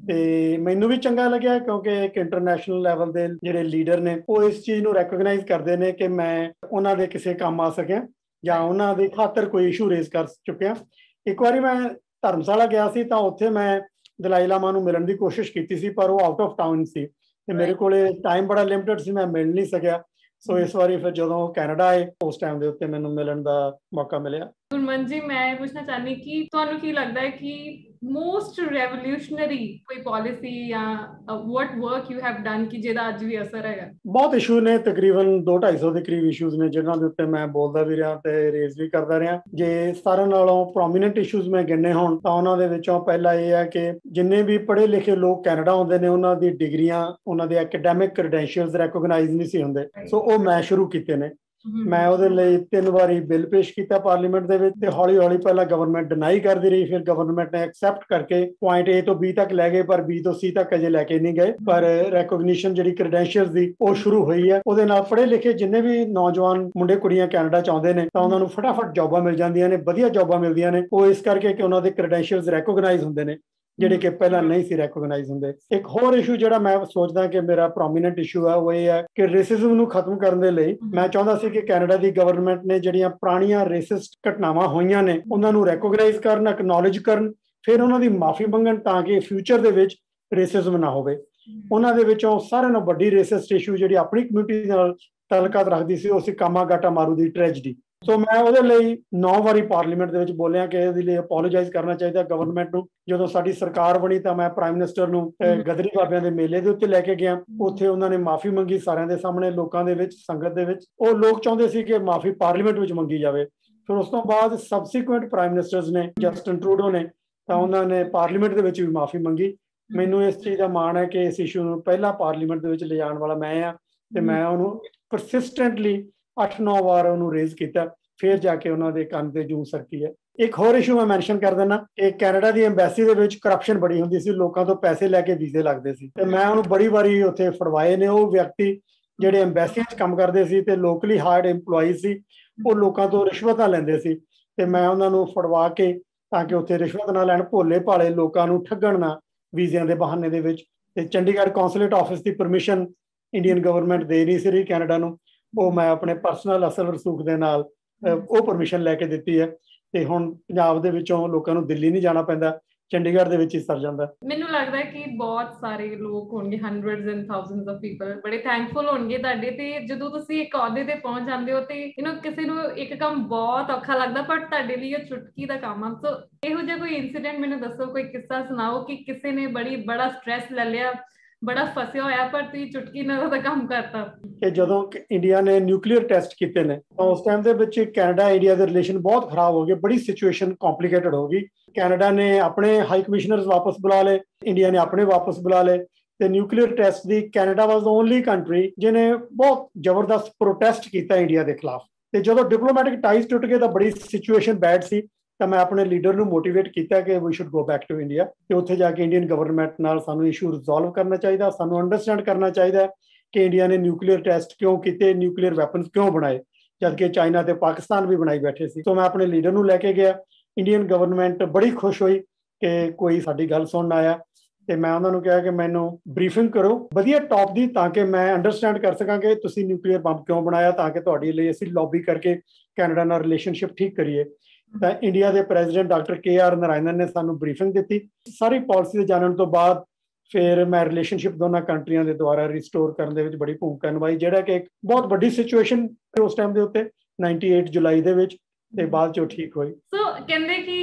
ਤੇ ਮੈਨੂੰ ਵੀ ਚੰਗਾ ਲੱਗਿਆ ਕਿਉਂਕਿ ਇੱਕ ਇੰਟਰਨੈਸ਼ਨਲ ਲੈਵਲ ਦੇ ਜਿਹੜੇ ਲੀਡਰ ਨੇ ਉਹ ਇਸ ਚੀਜ਼ ਨੂੰ ਰੈਕਗਨਾਈਜ਼ ਕਰਦੇ ਨੇ ਕਿ ਮੈਂ ਉਹਨਾਂ ਦੇ ਕਿਸੇ ਕੰਮ ਆ ਸਕਿਆ ਜਾਂ ਉਹਨਾਂ ਦੇ ਖਾਤਰ ਕੋਈ ਇਸ਼ੂ ਰੇਜ਼ ਕਰ ਚੁੱਕਿਆ। ਇੱਕ ਵਾਰੀ ਮੈਂ ਧਰਮਸ਼ਾਲਾ ਗਿਆ ਸੀ ਤਾਂ ਉੱਥੇ ਮੈਂ ਦਲਾਈ ਲਾਮਾ ਨੂੰ ਮਿਲਣ ਦੀ ਕੋਸ਼ਿਸ਼ ਕੀਤੀ ਸੀ, ਪਰ ਉਹ ਆਊਟ ਆਫ ਟਾਊਨ ਸੀ ਤੇ ਮੇਰੇ ਕੋਲੇ ਟਾਈਮ ਬੜਾ ਲਿਮਟਿਡ ਸੀ, ਮੈਂ ਮਿਲ ਨਹੀਂ ਸਕਿਆ। ਸੋ ਇਸ ਵਾਰੀ ਫਿਰ ਜਦੋਂ ਕੈਨੇਡਾ ਆਏ ਉਸ ਟਾਈਮ ਦੇ ਉੱਤੇ ਮੈਨੂੰ ਮਿਲਣ ਦਾ ਮੌਕਾ ਮਿਲਿਆ। ਗੁਰਮਨ ਜੀ, ਮੈਂ ਪੁੱਛਣਾ ਚਾਹਨੀ ਕਿ ਤੁਹਾਨੂੰ ਕੀ ਲੱਗਦਾ ਹੈ ਕਿ ਮੋਸਟ ਰੈਵੋਲੂਸ਼ਨਰੀ ਕੋਈ ਪਾਲਿਸੀ ਜਾਂ ਵਾਟ ਵਰਕ ਯੂ ਹੈਵ ਡਨ ਕਿ ਜਿਹਦਾ ਅੱਜ ਵੀ ਅਸਰ ਹੈਗਾ? ਬਹੁਤ ਇਸ਼ੂ ਨੇ, ਤਕਰੀਬਨ 200-250 ਦੇ ਕਰੀਬ ਇਸ਼ੂਜ਼ ਨੇ ਜਿਨ੍ਹਾਂ ਦੇ ਉੱਤੇ ਮੈਂ ਬੋਲਦਾ ਵੀ ਰਿਹਾ ਤੇ ਰੇਜ਼ ਵੀ ਕਰਦਾ ਰਿਹਾ। ਜੇ ਸਾਰਿਆਂ ਨਾਲੋਂ ਪ੍ਰੋਮੀਨੈਂਟ ਇਸ਼ੂਜ਼ ਮੈਂ ਗਿਣੇ ਹੋਣ ਤਾਂ ਉਹਨਾਂ ਦੇ ਵਿੱਚੋਂ ਪਹਿਲਾ ਇਹ ਹੈ ਕਿ ਜਿੰਨੇ ਵੀ ਪੜ੍ਹੇ ਲਿਖੇ ਲੋਕ ਕੈਨੇਡਾ ਆਉਂਦੇ ਨੇ ਉਹਨਾਂ ਦੀ ਡਿਗਰੀਆਂ, ਉਹਨਾਂ ਦੇ ਐਕੈਡੈਮਿਕ ਕ੍ਰੈਡੈਂਸ਼ੀਅਲਸ ਰੈਕੋਗਨਾਈਜ਼ ਨਹੀਂ ਸੀ ਹੁੰਦੇ। ਸੋ ਉਹ ਮੈਂ ਸ਼ੁਰੂ ਕੀਤੇ ਨੇ। ਮੈਂ ਉਹਦੇ ਲਈ 3 ਵਾਰੀ ਬਿੱਲ ਪੇਸ਼ ਕੀਤਾ ਪਾਰਲੀਮੈਂਟ ਦੇ ਵਿੱਚ, ਤੇ ਹੌਲੀ-ਹੌਲੀ ਪਹਿਲਾਂ ਗਵਰਨਮੈਂਟ ਡਿਨਾਈ ਕਰਦੀ ਰਹੀ, ਫਿਰ ਗਵਰਨਮੈਂਟ ਨੇ ਐਕਸੈਪਟ ਕਰਕੇ ਪੁਆਇੰਟ A ਤੋਂ B ਤੱਕ ਲੈ ਗਏ, ਪਰ B ਤੋਂ C ਤੱਕ ਅਜੇ ਲੈ ਕੇ ਨਹੀਂ ਗਏ। ਪਰ ਰੈਕੋਗਨੀਸ਼ਨ ਜਿਹੜੀ ਕ੍ਰੈਡੈਂਸ਼ੀਅਲਸ ਦੀ ਉਹ ਸ਼ੁਰੂ ਹੋਈ ਹੈ। ਉਹਦੇ ਨਾਲ ਪੜ੍ਹੇ ਲਿਖੇ ਜਿੰਨੇ ਵੀ ਨੌਜਵਾਨ ਮੁੰਡੇ ਕੁੜੀਆਂ ਕੈਨੇਡਾ ਚ ਆਉਂਦੇ ਨੇ ਤਾਂ ਉਹਨਾਂ ਨੂੰ ਫਟਾਫਟ ਜੌਬਾਂ ਮਿਲ ਜਾਂਦੀਆਂ ਨੇ, ਵਧੀਆ ਜੌਬਾਂ ਮਿਲਦੀਆਂ ਨੇ। ਉਹ ਇਸ ਕਰਕੇ ਕਿ ਉਹਨਾਂ ਦੇ ਕ੍ਰੈਡੈਂਸ਼ੀਅਲਸ ਰੈਕੋਗਨਾਈਜ਼ ਹੁੰਦੇ ਨੇ ਜਿਹੜੇ ਕਿ ਪਹਿਲਾਂ ਨਹੀਂ ਸੀ ਰੈਕੋਗਨਾਈਜ਼ ਹੁੰਦੇ। ਇੱਕ ਹੋਰ ਇਸ਼ੂ ਜਿਹੜਾ ਮੈਂ ਸੋਚਦਾ ਕਿ ਮੇਰਾ ਪ੍ਰੋਮੀਨੈਂਟ ਇਸ਼ੂ ਹੈ ਉਹ ਇਹ ਹੈ ਕਿ ਰੇਸਿਜ਼ਮ ਨੂੰ ਖਤਮ ਕਰਨ ਦੇ ਲਈ ਮੈਂ ਚਾਹੁੰਦਾ ਸੀ ਕਿ ਕੈਨੇਡਾ ਦੀ ਗਵਰਨਮੈਂਟ ਨੇ ਜਿਹੜੀਆਂ ਪੁਰਾਣੀਆਂ ਰੇਸਿਸਟ ਘਟਨਾਵਾਂ ਹੋਈਆਂ ਨੇ ਉਹਨਾਂ ਨੂੰ ਰੈਕੋਗਨਾਈਜ਼ ਕਰਨ, ਐਕਨੋਲੇਜ ਕਰਨ, ਫਿਰ ਉਹਨਾਂ ਦੀ ਮਾਫੀ ਮੰਗਣ ਤਾਂ ਕਿ ਫਿਊਚਰ ਦੇ ਵਿੱਚ ਰੇਸਿਜ਼ਮ ਨਾ ਹੋਵੇ। ਉਹਨਾਂ ਦੇ ਵਿੱਚੋਂ ਸਾਰਿਆਂ ਨਾਲੋਂ ਵੱਡੀ ਰੇਸਿਸਟ ਇਸ਼ੂ ਜਿਹੜੀ ਆਪਣੀ ਕਮਿਊਨਿਟੀ ਨਾਲ ਤਾਲੁਕਾਤ ਰੱਖਦੀ ਸੀ ਉਹ ਸੀ ਕਾਮਾਗਾਟਾ ਮਾਰੂ ਦੀ ਟ੍ਰੈਜਡੀ। ਸੋ ਮੈਂ ਉਹਦੇ ਲਈ 9 ਵਾਰੀ ਪਾਰਲੀਮੈਂਟ ਦੇ ਵਿੱਚ ਬੋਲਿਆ ਕਿ ਇਹਦੇ ਲਈ ਅਪੋਲੋਜਾਈਜ਼ ਕਰਨਾ ਚਾਹੀਦਾ ਗਵਰਨਮੈਂਟ ਨੂੰ। ਜਦੋਂ ਸਾਡੀ ਸਰਕਾਰ ਬਣੀ ਤਾਂ ਮੈਂ ਪ੍ਰਾਈਮ ਮਿਨਿਸਟਰ ਨੂੰ ਗਦਰੀ ਬਾਬਿਆਂ ਦੇ ਮੇਲੇ ਦੇ ਉੱਤੇ ਲੈ ਕੇ ਗਿਆ। ਉੱਥੇ ਉਹਨਾਂ ਨੇ ਮਾਫੀ ਮੰਗੀ ਸਾਰਿਆਂ ਦੇ ਸਾਹਮਣੇ, ਲੋਕਾਂ ਦੇ ਵਿੱਚ, ਸੰਗਤ ਦੇ ਵਿੱਚ। ਉਹ ਲੋਕ ਚਾਹੁੰਦੇ ਸੀ ਕਿ ਮਾਫੀ ਪਾਰਲੀਮੈਂਟ ਵਿੱਚ ਮੰਗੀ ਜਾਵੇ। ਫਿਰ ਉਸ ਤੋਂ ਬਾਅਦ ਸਬਸੀਕੁਐਂਟ ਪ੍ਰਾਈਮ ਮਿਨਿਸਟਰਸ ਨੇ, ਜਸਟਿਨ ਟਰੂਡੋ ਨੇ, ਤਾਂ ਉਹਨਾਂ ਨੇ ਪਾਰਲੀਮੈਂਟ ਦੇ ਵਿੱਚ ਵੀ ਮਾਫੀ ਮੰਗੀ। ਮੈਨੂੰ ਇਸ ਚੀਜ਼ ਦਾ ਮਾਣ ਹੈ ਕਿ ਇਸ ਇਸ਼ੂ ਨੂੰ ਪਹਿਲਾਂ ਪਾਰਲੀਮੈਂਟ ਦੇ ਵਿੱਚ ਲਿਜਾਣ ਵਾਲਾ ਮੈਂ ਆ, ਤੇ ਮੈਂ ਉਹਨੂੰ ਪਰਸਿਸਟੈਂਟਲੀ 8-9 ਵਾਰ ਉਹਨੂੰ ਰੇਜ਼ ਕੀਤਾ, ਫਿਰ ਜਾ ਕੇ ਉਹਨਾਂ ਦੇ ਕੰਨ ਤੇ ਜੂੰ ਸਰਕੀ ਹੈ। ਇੱਕ ਹੋਰ ਇਸ਼ੂ ਮੈਂ ਮੈਂਸ਼ਨ ਕਰ ਦਿੰਦਾ ਕਿ ਕੈਨੇਡਾ ਦੀ ਐਮਬੈਸੀ ਦੇ ਵਿੱਚ ਕਰਪਸ਼ਨ ਬੜੀ ਹੁੰਦੀ ਸੀ, ਲੋਕਾਂ ਤੋਂ ਪੈਸੇ ਲੈ ਕੇ ਵੀਜ਼ੇ ਲੱਗਦੇ ਸੀ, ਤੇ ਮੈਂ ਉਹਨੂੰ ਬੜੀ ਵਾਰੀ ਉੱਥੇ ਫੜਵਾਏ ਨੇ। ਉਹ ਵਿਅਕਤੀ ਜਿਹੜੇ ਐਮਬੈਸੀਆਂ 'ਚ ਕੰਮ ਕਰਦੇ ਸੀ ਤੇ ਲੋਕਲੀ ਹਾਇਰਡ EMPLOYEES ਸੀ, ਉਹ ਲੋਕਾਂ ਤੋਂ ਰਿਸ਼ਵਤਾਂ ਲੈਂਦੇ ਸੀ, ਤੇ ਮੈਂ ਉਹਨਾਂ ਨੂੰ ਫੜਵਾ ਕੇ ਤਾਂ ਕਿ ਉੱਥੇ ਰਿਸ਼ਵਤ ਨਾ ਲੈਣ, ਭੋਲੇ ਭਾਲੇ ਲੋਕਾਂ ਨੂੰ ਠੱਗਣ ਨਾ ਵੀਜ਼ਿਆਂ ਦੇ ਬਹਾਨੇ ਦੇ ਵਿੱਚ। ਤੇ ਚੰਡੀਗੜ੍ਹ ਕੌਂਸੂਲੇਟ ਆਫਿਸ ਦੀ ਪਰਮਿਸ਼ਨ ਇੰਡੀਅਨ ਗਵਰਨਮੈਂਟ ਦੇ ਨਹੀਂ ਸੀ ਰਹੀ ਕੈਨੇਡਾ ਨੂੰ, ਉਹ ਮੈਂ ਆਪਣੇ ਪਰਸਨਲ ਅਸਲ ਰਸੂਖ ਦੇ ਨਾਲ ਉਹ ਪਰਮਿਸ਼ਨ ਲੈ ਕੇ ਦਿੱਤੀ ਹੈ। ਤੇ ਹੁਣ ਪੰਜਾਬ ਦੇ ਵਿੱਚੋਂ ਲੋਕਾਂ ਨੂੰ ਦਿੱਲੀ ਨਹੀਂ ਜਾਣਾ ਪੈਂਦਾ, ਚੰਡੀਗੜ੍ਹ ਦੇ ਵਿੱਚ ਹੀ ਸਰ ਜਾਂਦਾ। ਮੈਨੂੰ ਲੱਗਦਾ ਕਿ ਬਹੁਤ ਸਾਰੇ ਲੋਕ ਹੋਣਗੇ, hundreds and thousands of people ਬੜੇ ਥੈਂਕਫੁਲ ਹੋਣਗੇ ਤੁਹਾਡੇ ਤੇ। ਜਦੋਂ ਤੁਸੀਂ ਇੱਕ ਅਹੁਦੇ ਤੇ ਪਹੁੰਚ ਜਾਂਦੇ ਹੋ ਤੇ ਕਿਸੇ ਨੂੰ ਇੱਕ ਕੰਮ ਬਹੁਤ ਔਖਾ ਲੱਗਦਾ, ਪਰ ਤੁਹਾਡੇ ਲਈ ਇਹ ਚੁਟਕੀ ਦਾ ਕੰਮ ਆ। ਸੋ ਇਹੋ ਜਿਹਾ ਕੋਈ ਇਨਸੀਡੈਂਟ ਮੈਨੂੰ ਦੱਸੋ, ਕੋਈ ਕਿੱਸਾ ਸੁਣਾਓ ਕਿ ਕਿਸੇ ਨੇ ਬੜਾ ਸਟ੍ਰੈਸ ਲੈ ਲਿਆ, ਬੜਾ ਫਸਿਆ ਹੋਇਆ, ਪਰ ਤੁਸੀਂ ਚੁਟਕੀ ਨਾਲ ਉਹਦਾ ਕੰਮ ਕਰਤਾ। ਕਿ ਜਦੋਂ ਇੰਡੀਆ ਨੇ ਨਿਊਕਲੀਅਰ ਟੈਸਟ ਕੀਤੇ ਨੇ ਤਾਂ ਉਸ ਟਾਈਮ ਦੇ ਵਿੱਚ ਕੈਨੇਡਾ ਇੰਡੀਆ ਦੇ ਰਿਲੇਸ਼ਨ ਬਹੁਤ ਖਰਾਬ ਹੋ ਗਏ, ਬੜੀ ਸਿਚੁਏਸ਼ਨ ਕੰਪਲਿਕੇਟਡ ਹੋ ਗਈ। ਕੈਨੇਡਾ ਨੇ ਆਪਣੇ ਹਾਈ ਕਮਿਸ਼ਨਰਸ ਵਾਪਸ ਬੁਲਾ ਲਏ, ਇੰਡੀਆ ਨੇ ਆਪਣੇ ਵਾਪਸ ਬੁਲਾ ਲਏ, ਤੇ ਨਿਊਕਲੀਅਰ ਟੈਸਟ ਦੀ ਕੈਨੇਡਾ ਵਾਸ ਦ ਓਨਲੀ ਕੰਟਰੀ ਜਿਹਨੇ ਬਹੁਤ ਜ਼ਬਰਦਸਤ ਪ੍ਰੋਟੈਸਟ ਕੀਤਾ ਇੰਡੀਆ ਦੇ ਖਿਲਾਫ। ਤੇ ਜਦੋਂ ਡਿਪਲੋਮੈਟਿਕ ਟਾਈਜ਼ ਟੁੱਟ ਗਏ ਤਾਂ ਬੜੀ ਸਿਚੁਏਸ਼ਨ ਬੈਡ ਸੀ, ਤਾਂ ਮੈਂ ਆਪਣੇ ਲੀਡਰ ਨੂੰ ਮੋਟੀਵੇਟ ਕੀਤਾ ਕਿ we should go back to India, ਤੇ ਉੱਥੇ ਜਾ ਕੇ ਇੰਡੀਅਨ ਗਵਰਨਮੈਂਟ ਨਾਲ ਸਾਨੂੰ ਇਸ਼ੂ ਰਿਜ਼ੋਲਵ ਕਰਨਾ ਚਾਹੀਦਾ, ਸਾਨੂੰ ਅੰਡਰਸਟੈਂਡ ਕਰਨਾ ਚਾਹੀਦਾ ਕਿ ਇੰਡੀਆ ਨੇ ਨਿਊਕਲੀਅਰ ਟੈਸਟ ਕਿਉਂ ਕੀਤੇ, ਨਿਊਕਲੀਅਰ ਵੈਪਨਸ ਕਿਉਂ ਬਣਾਏ, ਜਦਕਿ ਚਾਈਨਾ ਤੇ ਪਾਕਿਸਤਾਨ ਵੀ ਬਣਾਈ ਬੈਠੇ ਸੀ। ਸੋ ਮੈਂ ਆਪਣੇ ਲੀਡਰ ਨੂੰ ਲੈ ਕੇ ਗਿਆ, ਇੰਡੀਅਨ ਗਵਰਨਮੈਂਟ ਬੜੀ ਖੁਸ਼ ਹੋਈ ਕਿ ਕੋਈ ਸਾਡੀ ਗੱਲ ਸੁਣਨ ਆਇਆ, ਤੇ ਮੈਂ ਉਹਨਾਂ ਨੂੰ ਕਿਹਾ ਕਿ ਮੈਨੂੰ ਬਰੀਫਿੰਗ ਕਰੋ ਵਧੀਆ ਟੌਪ ਦੀ, ਤਾਂ ਕਿ ਮੈਂ ਅੰਡਰਸਟੈਂਡ ਕਰ ਸਕਾਂ ਕਿ ਤੁਸੀਂ ਨਿਊਕਲੀਅਰ ਬੰਬ ਕਿਉਂ ਬਣਾਇਆ, ਤਾਂ ਕਿ ਤੁਹਾਡੇ ਲਈ ਅਸੀਂ ਲੌਬੀ ਕਰਕੇ ਕੈਨੇਡਾ ਨਾਲ ਰਿਲੇਸ਼ਨਸ਼ਿਪ ਠੀਕ ਕਰੀਏ। ਤਾਂ ਇੰਡੀਆ ਦੇ ਪ੍ਰੈਜ਼ੀਡੈਂਟ ਡਾਕਟਰ KR ਨਾਰਾਇਣਨ ਨੇ ਸਾਨੂੰ ਬਰੀਫਿੰਗ ਦਿੱਤੀ। ਸਾਰੀ ਪਾਲਿਸੀ ਦੇ ਜਾਣਨ ਤੋਂ ਬਾਅਦ ਫਿਰ ਮੈਂ ਰਿਲੇਸ਼ਨਸ਼ਿਪ ਦੋਨਾਂ ਕੰਟਰੀਆਂ ਦੇ ਦੁਆਰਾ ਰਿਸਟੋਰ ਕਰਨ ਦੇ ਵਿੱਚ ਬੜੀ ਭੂਮਿਕਾ ਨਿਭਾਈ, ਜਿਹੜਾ ਕਿ ਇੱਕ ਬਹੁਤ ਵੱਡੀ ਸਿਚੁਏਸ਼ਨ ਉਸ ਟਾਈਮ ਦੇ ਉੱਤੇ 98 ਜੁਲਾਈ ਦੇ ਵਿੱਚ, ਤੇ ਬਾਅਦ ਚੋਂ ਠੀਕ ਹੋਈ। ਸੋ ਕਹਿੰਦੇ ਕਿ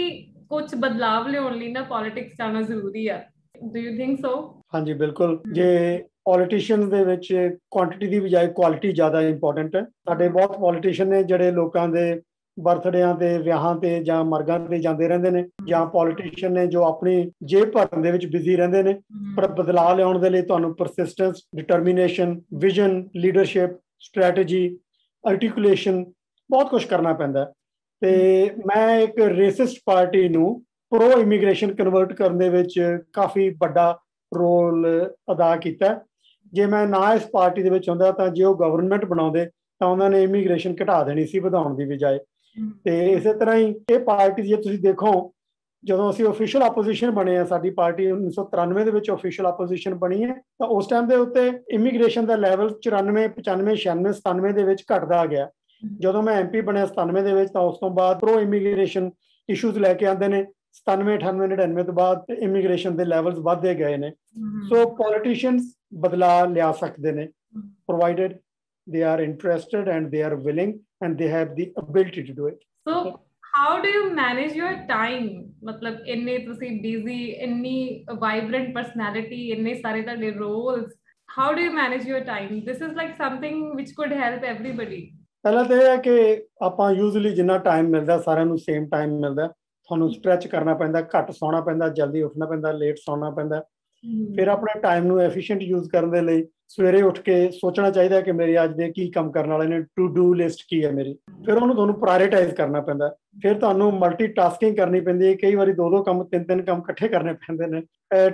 ਕੁਝ ਬਦਲਾਵ ਲਿਆਉਣ ਲਈ ਨਾ ਪੋਲਿਟਿਕਸ ਜਾਣਾ ਜ਼ਰੂਰੀ ਆ। Do you think so? ਹਾਂਜੀ ਬਿਲਕੁਲ। ਜੇ ਪੋਲੀਟੀਸ਼ੀਅਨਸ ਦੇ ਵਿੱਚ ਕੁਆਂਟੀਟੀ ਦੀ ਬਜਾਏ ਕੁਆਲਿਟੀ ਜ਼ਿਆਦਾ ਇੰਪੋਰਟੈਂਟ ਹੈ। ਸਾਡੇ ਬਹੁਤ ਪੋਲੀਟੀਸ਼ੀਅਨ ਨੇ ਜਿਹੜੇ ਲੋਕਾਂ ਦੇ ਬਰਥਡੇਆਂ ਤੇ, ਵਿਆਹਾਂ ਤੇ ਜਾਂ ਮਰਗਾਂ ਤੇ ਜਾਂਦੇ ਰਹਿੰਦੇ ਨੇ, ਜਾਂ ਪੋਲੀਟੀਸ਼ੀਅਨ ਨੇ ਜੋ ਆਪਣੀ ਜੇਬ ਭਰਨ ਦੇ ਵਿੱਚ ਬਿਜ਼ੀ ਰਹਿੰਦੇ ਨੇ। ਪਰ ਬਦਲਾਅ ਲਿਆਉਣ ਦੇ ਲਈ ਤੁਹਾਨੂੰ ਪਰਸਿਸਟੈਂਸ, ਡਿਟਰਮੀਨੇਸ਼ਨ, ਵਿਜ਼ਨ, ਲੀਡਰਸ਼ਿਪ, ਸਟ੍ਰੈਟਜੀ, ਆਰਟੀਕੂਲੇਸ਼ਨ ਬਹੁਤ ਕੁਝ ਕਰਨਾ ਪੈਂਦਾ। ਤੇ ਮੈਂ ਇੱਕ ਰੇਸਿਸਟ ਪਾਰਟੀ ਨੂੰ ਪ੍ਰੋ ਇਮੀਗ੍ਰੇਸ਼ਨ ਕਨਵਰਟ ਕਰਨ ਦੇ ਵਿੱਚ ਕਾਫੀ ਵੱਡਾ ਰੋਲ ਅਦਾ ਕੀਤਾ। ਜੇ ਮੈਂ ਨਾ ਇਸ ਪਾਰਟੀ ਦੇ ਵਿੱਚ ਹੁੰਦਾ ਤਾਂ ਜੇ ਉਹ ਗਵਰਨਮੈਂਟ ਬਣਾਉਂਦੇ ਤਾਂ ਉਹਨਾਂ ਨੇ ਇਮੀਗ੍ਰੇਸ਼ਨ ਘਟਾ ਦੇਣੀ ਸੀ, ਵਧਾਉਣ ਦੀ ਬਜਾਏ। ਤੇ ਇਸੇ ਤਰ੍ਹਾਂ ਹੀ ਇਹ ਪਾਰਟੀ, ਜੇ ਤੁਸੀਂ ਦੇਖੋ, ਜਦੋਂ ਅਸੀਂ ਆਫੀਸ਼ੀਅਲ ਆਪੋਜੀਸ਼ਨ ਬਣੇ ਆ, ਸਾਡੀ ਪਾਰਟੀ 1993 ਦੇ ਵਿੱਚ ਆਫੀਸ਼ੀਅਲ ਆਪੋਜੀਸ਼ਨ ਬਣੀ ਹੈ, ਤਾਂ ਉਸ ਟਾਈਮ ਦੇ ਉੱਤੇ ਇਮੀਗ੍ਰੇਸ਼ਨ ਦਾ ਲੈਵਲ 94, 95, 96, 97 ਦੇ ਵਿੱਚ ਘਟਦਾ ਗਿਆ। ਜਦੋਂ ਮੈਂ MP ਬਣਿਆ 97 ਦੇ ਵਿੱਚ, ਤਾਂ ਉਸ ਤੋਂ ਬਾਅਦ ਪ੍ਰੋ ਇਮੀਗ੍ਰੇਸ਼ਨ ਇਸ਼ੂਜ਼ ਲੈ ਕੇ ਆਉਂਦੇ ਨੇ। 97, 98, 99 ਤੋਂ ਬਾਅਦ ਇਮੀਗ੍ਰੇਸ਼ਨ ਦੇ ਲੈਵਲਸ ਵੱਧਦੇ ਗਏ ਨੇ। ਸੋ ਪੋਲੀਟੀਸ਼ੀਅਨਸ ਬਦਲਾਅ ਲਿਆ ਸਕਦੇ ਨੇ, provided they are interested and they are willing and they have the ability to do it. So how do you manage your time? मतलब ਇੰਨੇ ਤੁਸੀਂ busy, ਇੰਨੀ vibrant personality, ਇੰਨੇ ਸਾਰੇ ਤੁਹਾਡੇ roles, how do you manage your time? This is like something which could help everybody. ਪਹਿਲਾਂ ਤਾਂ ਇਹ ਹੈ ਕਿ ਆਪਾਂ ਯੂਜ਼ਲੀ ਜਿੰਨਾ ਟਾਈਮ ਮਿਲਦਾ ਸਾਰਿਆਂ ਨੂੰ ਸੇਮ ਟਾਈਮ ਮਿਲਦਾ। ਤੁਹਾਨੂੰ ਸਟ੍ਰੈਚ ਕਰਨਾ ਪੈਂਦਾ, ਘੱਟ ਸੌਣਾ ਪੈਂਦਾ, ਜਲਦੀ ਉੱਠਣਾ ਪੈਂਦਾ, ਲੇਟ ਸੌਣਾ ਪੈਂਦਾ। ਫਿਰ ਆਪਣੇ ਟਾਈਮ ਨੂੰ ਐਫੀਸ਼ੀਐਂਟ ਯੂਜ਼ ਕਰਨ ਦੇ ਲਈ ਸਵੇਰੇ ਉੱਠ ਕੇ ਸੋਚਣਾ ਚਾਹੀਦਾ ਕਿ ਮੇਰੇ ਅੱਜ ਦੇ ਕੀ ਕੰਮ ਕਰਨ ਵਾਲੇ ਨੇ, ਟੂ ਡੂ ਲਿਸਟ ਕੀ ਹੈ ਮੇਰੀ। ਫਿਰ ਉਹਨੂੰ ਤੁਹਾਨੂੰ ਪ੍ਰਾਇੋਰਟਾਈਜ਼ ਕਰਨਾ ਪੈਂਦਾ। ਫਿਰ ਤੁਹਾਨੂੰ ਮਲਟੀਟਾਸਕਿੰਗ ਕਰਨੀ ਪੈਂਦੀ ਹੈ, ਕਈ ਵਾਰੀ 2-2 ਕੰਮ, 3-3 ਕੰਮ ਇਕੱਠੇ ਕਰਨੇ ਪੈਂਦੇ ਨੇ।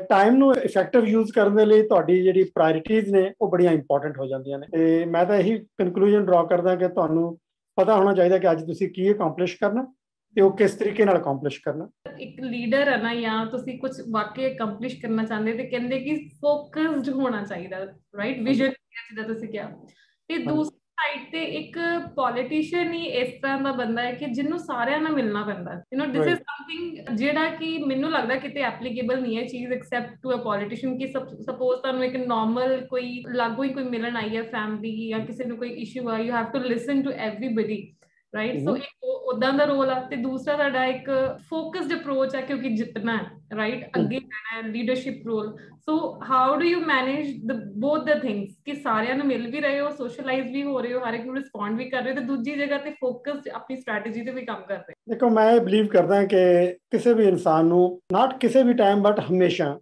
ਟਾਈਮ ਨੂੰ ਇਫੈਕਟਿਵ ਯੂਜ਼ ਕਰਨ ਦੇ ਲਈ ਤੁਹਾਡੀ ਜਿਹੜੀ ਪ੍ਰਾਇੋਰਟੀਜ਼ ਨੇ ਉਹ ਬੜੀਆਂ ਇੰਪੋਰਟੈਂਟ ਹੋ ਜਾਂਦੀਆਂ ਨੇ। ਤੇ ਮੈਂ ਤਾਂ ਇਹੀ ਕਨਕਲੂਜਨ ਡਰਾ ਕਰਦਾ ਕਿ ਤੁਹਾਨੂੰ ਪਤਾ ਹੋਣਾ ਚਾਹੀਦਾ ਕਿ ਅੱਜ ਤੁਸੀਂ ਕੀ ਅਕੰਪਲਿਸ਼ ਕਰਨਾ ਤੇ ਉਹ ਕਿਸ ਤਰੀਕੇ ਨਾਲ ਅਕੰਪਲਿਸ਼ ਕਰਨਾ। ਇੱਕ ਲੀਡਰ ਹੈ ਨਾ, ਜਾਂ ਤੁਸੀਂ ਕੁਝ ਵਾਕਈ ਅਕੰਪਲਿਸ਼ ਕਰਨਾ ਚਾਹੁੰਦੇ ਤੇ ਕਹਿੰਦੇ ਕਿ ਫੋਕਸਡ ਹੋਣਾ ਚਾਹੀਦਾ, ਰਾਈਟ? ਵਿਜ਼ਨ ਜਿੱਦਾਂ ਤੁਸੀਂ ਕਿਹਾ। ਤੇ ਦੂਸਰੀ ਸਾਈਡ ਤੇ ਇੱਕ ਪੋਲੀਟੀਸ਼ੀਅਨ ਹੀ ਇਸ ਤਰ੍ਹਾਂ ਦਾ ਬੰਦਾ ਹੈ ਕਿ ਜਿਹਨੂੰ ਸਾਰਿਆਂ ਨਾਲ ਮਿਲਣਾ ਪੈਂਦਾ। ਦਿਸ ਇਜ਼ ਸਮਥਿੰਗ ਜਿਹੜਾ ਕਿ ਮੈਨੂੰ ਲੱਗਦਾ ਕਿਤੇ ਐਪਲੀਕੇਬਲ ਨਹੀਂ ਹੈ ਚੀਜ਼ ਐਕਸੈਪਟ ਟੂ ਅ ਪੋਲੀਟੀਸ਼ੀਅਨ। ਕਿ ਸਪੋਜ਼ ਤੁਹਾਨੂੰ ਇੱਕ ਨਾਰਮਲ ਕੋਈ ਲਾਗੂ ਹੀ ਕੋਈ ਮਿਲਣ ਆਈ ਹੈ ਫੈਮਿਲੀ, ਜਾਂ ਕਿਸੇ ਨੂੰ ਕੋਈ ਇਸ਼ੂ ਆ, you have to listen to everybody, right? So ਇੱਕ ਉਦਾਂ ਦਾ ਰੋਲ ਆ। ਤੇ ਦੂਸਰਾ ਤੁਹਾਡਾ ਇੱਕ ਫੋਕਸਡ ਅਪਰੋਚ ਹੈ ਕਿਉਂਕਿ ਜਿੱਤਣਾ ਹੈ, ਰਾਈਟ? ਅੱਗੇ ਜਾਣਾ ਹੈ, leadership role. So how do you manage both the things ਕਿ ਸਾਰਿਆਂ ਨੂੰ ਮਿਲ ਵੀ ਰਹੇ ਹੋ, ਸੋਸ਼ਲਾਈਜ਼ ਵੀ ਹੋ ਰਹੇ ਹੋ, ਹਰ ਇੱਕ ਨੂੰ ਰਿਸਪੌਂਡ ਵੀ ਕਰ ਰਹੇ ਹੋ, ਤੇ ਦੂਜੀ ਜਗ੍ਹਾ ਤੇ ਫੋਕਸਡ ਆਪਣੀ ਸਟ੍ਰੈਟਜੀ ਤੇ ਵੀ ਕੰਮ ਕਰ ਰਹੇ? ਦੇਖੋ, ਮੈਂ ਇਹ ਬਿਲੀਵ ਕਰਦਾ ਕਿ ਕਿਸੇ ਵੀ ਇਨਸਾਨ ਨੂੰ ਨਾਟ ਕਿਸੇ ਵੀ ਟਾਈਮ ਬਟ ਹਮੇਸ਼ਾ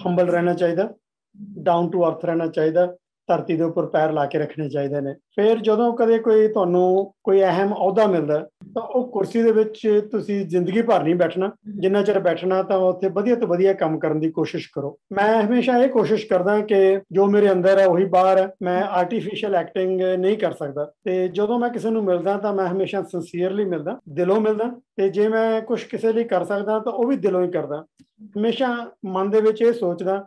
ਹੰਬਲ ਰਹਿਣਾ ਚਾਹੀਦਾ, ਡਾਊਨ ਟੂ ਅਰਥ ਰਹਿਣਾ ਚਾਹੀਦਾ, ਧਰਤੀ ਦੇ ਉੱਪਰ ਪੈਰ ਲਾ ਕੇ ਰੱਖਣੇ ਚਾਹੀਦੇ ਨੇ। ਫਿਰ ਜਦੋਂ ਕਦੇ ਕੋਈ ਤੁਹਾਨੂੰ ਕੋਈ ਅਹਿਮ ਅਹੁਦਾ ਮਿਲਦਾ ਤਾਂ ਉਹ ਕੁਰਸੀ ਦੇ ਵਿੱਚ ਤੁਸੀਂ ਜ਼ਿੰਦਗੀ ਭਰ ਨਹੀਂ ਬੈਠਣਾ। ਜਿੰਨਾ ਚਿਰ ਬੈਠਣਾ ਤਾਂ ਉੱਥੇ ਵਧੀਆ ਤੋਂ ਵਧੀਆ ਕੰਮ ਕਰਨ ਦੀ ਕੋਸ਼ਿਸ਼ ਕਰੋ। ਮੈਂ ਹਮੇਸ਼ਾ ਇਹ ਕੋਸ਼ਿਸ਼ ਕਰਦਾ ਕਿ ਜੋ ਮੇਰੇ ਅੰਦਰ ਹੈ ਉਹੀ ਬਾਹਰ ਹੈ। ਮੈਂ ਆਰਟੀਫੀਸ਼ੀਅਲ ਐਕਟਿੰਗ ਨਹੀਂ ਕਰ ਸਕਦਾ। ਤੇ ਜਦੋਂ ਮੈਂ ਕਿਸੇ ਨੂੰ ਮਿਲਦਾ ਤਾਂ ਮੈਂ ਹਮੇਸ਼ਾ ਸਿੰਸੀਅਰਲੀ ਮਿਲਦਾ, ਦਿਲੋਂ ਮਿਲਦਾ। ਤੇ ਜੇ ਮੈਂ ਕੁਝ ਕਿਸੇ ਲਈ ਕਰ ਸਕਦਾ ਤਾਂ ਉਹ ਵੀ ਦਿਲੋਂ ਹੀ ਕਰਦਾ। ਹਮੇਸ਼ਾ ਮਨ ਦੇ ਵਿੱਚ ਇਹ ਸੋਚਦਾ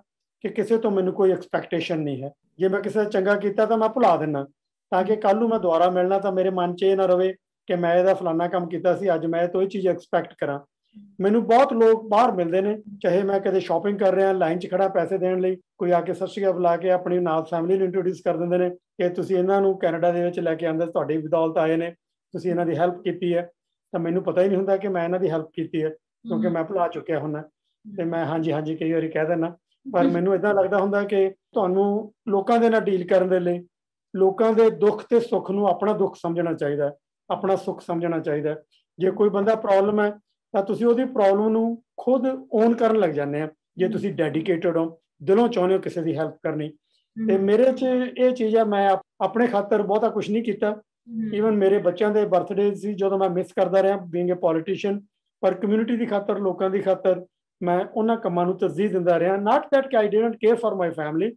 ਕਿ ਕਿਸੇ ਤੋਂ ਮੈਨੂੰ ਕੋਈ ਐਕਸਪੈਕਟੇਸ਼ਨ ਨਹੀਂ ਹੈ। ਜੇ ਮੈਂ ਕਿਸੇ ਦਾ ਚੰਗਾ ਕੀਤਾ ਤਾਂ ਮੈਂ ਭੁਲਾ ਦਿੰਦਾ, ਤਾਂ ਕਿ ਕੱਲ੍ਹ ਨੂੰ ਮੈਂ ਦੁਬਾਰਾ ਮਿਲਣਾ ਤਾਂ ਮੇਰੇ ਮਨ 'ਚ ਇਹ ਨਾ ਰਵੇ ਕਿ ਮੈਂ ਇਹਦਾ ਫਲਾਨਾ ਕੰਮ ਕੀਤਾ ਸੀ, ਅੱਜ ਮੈਂ ਇਹ ਤੋਂ ਇਹ ਚੀਜ਼ ਐਕਸਪੈਕਟ ਕਰਾਂ। ਮੈਨੂੰ ਬਹੁਤ ਲੋਕ ਬਾਹਰ ਮਿਲਦੇ ਨੇ, ਚਾਹੇ ਮੈਂ ਕਦੇ ਸ਼ਾਪਿੰਗ ਕਰ ਰਿਹਾ, ਲਾਈਨ 'ਚ ਖੜਾ ਪੈਸੇ ਦੇਣ ਲਈ, ਕੋਈ ਆ ਕੇ ਸਤਿ ਸ਼੍ਰੀ ਅਕਾਲ ਬੁਲਾ ਕੇ ਆਪਣੀ ਨਾਲ ਫੈਮਿਲੀ ਨੂੰ ਇੰਟਰੋਡਿਊਸ ਕਰ ਦਿੰਦੇ ਨੇ ਕਿ ਤੁਸੀਂ ਇਹਨਾਂ ਨੂੰ ਕੈਨੇਡਾ ਦੇ ਵਿੱਚ ਲੈ ਕੇ ਆਉਂਦੇ, ਤੁਹਾਡੀ ਬਦੌਲਤ ਆਏ ਨੇ, ਤੁਸੀਂ ਇਹਨਾਂ ਦੀ ਹੈਲਪ ਕੀਤੀ ਹੈ। ਤਾਂ ਮੈਨੂੰ ਪਤਾ ਹੀ ਨਹੀਂ ਹੁੰਦਾ ਕਿ ਮੈਂ ਇਹਨਾਂ ਦੀ ਹੈਲਪ ਕੀਤੀ ਹੈ, ਕਿਉਂਕਿ ਮੈਂ ਭੁਲਾ ਚੁੱਕਿਆ ਹੁੰਦਾ ਤੇ ਮੈਂ ਹਾਂਜੀ ਹਾਂਜੀ ਕਈ ਵਾਰੀ ਕਹਿ ਦਿੰਦਾ। ਪਰ ਮੈਨੂੰ ਇੱਦਾਂ ਲੱਗਦਾ ਹੁੰਦਾ ਕਿ ਤੁਹਾਨੂੰ ਲੋਕਾਂ ਦੇ ਨਾਲ ਡੀਲ ਕਰਨ ਦੇ ਲਈ ਲੋਕਾਂ ਦੇ ਦੁੱਖ ਤੇ ਸੁੱਖ ਨੂੰ ਆਪਣਾ ਦੁੱਖ ਸਮਝਣਾ ਚਾਹੀਦਾ, ਆਪਣਾ ਸੁੱਖ ਸਮਝਣਾ ਚਾਹੀਦਾ। ਜੇ ਕੋਈ ਬੰਦਾ ਪ੍ਰੋਬਲਮ ਹੈ ਤਾਂ ਤੁਸੀਂ ਉਹਦੀ ਪ੍ਰੋਬਲਮ ਨੂੰ ਖੁਦ ਓਨ ਕਰਨ ਲੱਗ ਜਾਂਦੇ ਆ। ਜੇ ਤੁਸੀਂ ਡੈਡੀਕੇਟਡ ਹੋ, ਦਿਲੋਂ ਚਾਹੁੰਦੇ ਹੋ ਕਿਸੇ ਦੀ ਹੈਲਪ ਕਰਨੀ। ਤੇ ਮੇਰੇ 'ਚ ਇਹ ਚੀਜ਼ ਹੈ, ਮੈਂ ਆਪਣੇ ਖਾਤਰ ਬਹੁਤਾ ਕੁਝ ਨਹੀਂ ਕੀਤਾ। ਈਵਨ ਮੇਰੇ ਬੱਚਿਆਂ ਦੇ ਬਰਥਡੇ ਸੀ ਜਦੋਂ ਮੈਂ ਮਿਸ ਕਰਦਾ ਰਿਹਾ ਬੀਇੰਗ ਅ ਪੋਲੀਟੀਸ਼ੀਅਨ, ਪਰ ਕਮਿਊਨਿਟੀ ਦੀ ਖਾਤਰ, ਲੋਕਾਂ ਦੀ ਖਾਤਰ ਮੈਂ ਉਹਨਾਂ ਕੰਮਾਂ ਨੂੰ ਤਰਜੀਹ ਦਿੰਦਾ ਰਿਹਾ। ਨਾਟ ਦੈਟ ਕਿ I didn't care for my family,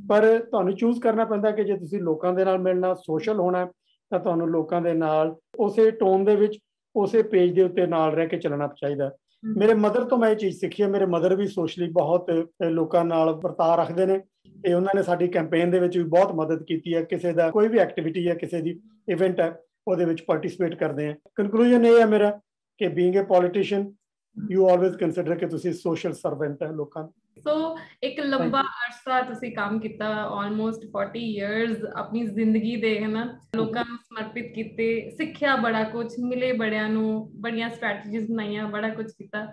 ਪਰ ਤੁਹਾਨੂੰ ਚੂਜ਼ ਕਰਨਾ ਪੈਂਦਾ ਕਿ ਜੇ ਤੁਸੀਂ ਲੋਕਾਂ ਦੇ ਨਾਲ ਮਿਲਣਾ, ਸੋਸ਼ਲ ਹੋਣਾ, ਤਾਂ ਤੁਹਾਨੂੰ ਲੋਕਾਂ ਦੇ ਨਾਲ ਉਸੇ ਟੋਨ ਦੇ ਵਿੱਚ, ਉਸੇ ਪੇਜ ਦੇ ਉੱਤੇ ਨਾਲ ਰਹਿ ਕੇ ਚੱਲਣਾ ਚਾਹੀਦਾ। ਮੇਰੇ ਮਦਰ ਤੋਂ ਮੈਂ ਇਹ ਚੀਜ਼ ਸਿੱਖੀ ਹੈ। ਮੇਰੇ ਮਦਰ ਵੀ ਸੋਸ਼ਲੀ ਬਹੁਤ ਲੋਕਾਂ ਨਾਲ ਵਰਤਾਅ ਰੱਖਦੇ ਨੇ ਤੇ ਉਹਨਾਂ ਨੇ ਸਾਡੀ ਕੈਂਪੇਨ ਦੇ ਵਿੱਚ ਵੀ ਬਹੁਤ ਮਦਦ ਕੀਤੀ ਹੈ। ਕਿਸੇ ਦਾ ਕੋਈ ਵੀ ਐਕਟੀਵਿਟੀ ਹੈ, ਕਿਸੇ ਦੀ ਇਵੈਂਟ ਹੈ, ਉਹਦੇ ਵਿੱਚ ਪਾਰਟਿਸਿਪੇਟ ਕਰਦੇ ਆ। ਕਨਕਲੂਜਨ ਇਹ ਹੈ ਮੇਰਾ ਕਿ being a politician you always consider ਕਿ ਤੁਸੀਂ ਸੋਸ਼ਲ ਸਰਵੈਂਟ ਹੈ ਲੋਕਾਂ ਦਾ। ਸੋ ਇੱਕ ਲੰਬਾ ਅਰਸਾ ਤੁਸੀਂ ਕੰਮ ਕੀਤਾ, ਆਲਮੋਸਟ 40 ਇਅਰਸ ਆਪਣੀ ਜ਼ਿੰਦਗੀ ਦੇ, ਹੈ ਨਾ, ਲੋਕਾਂ ਨੂੰ ਸਮਰਪਿਤ ਕੀਤੇ, ਸਿੱਖਿਆ ਬੜਾ ਕੁਝ, ਮਿਲੇ ਬੜਿਆਂ ਨੂੰ, ਬੜੀਆਂ ਸਟ੍ਰੈਟਜੀਜ਼ ਬਣਾਈਆਂ, ਬੜਾ ਕੁਝ ਕੀਤਾ।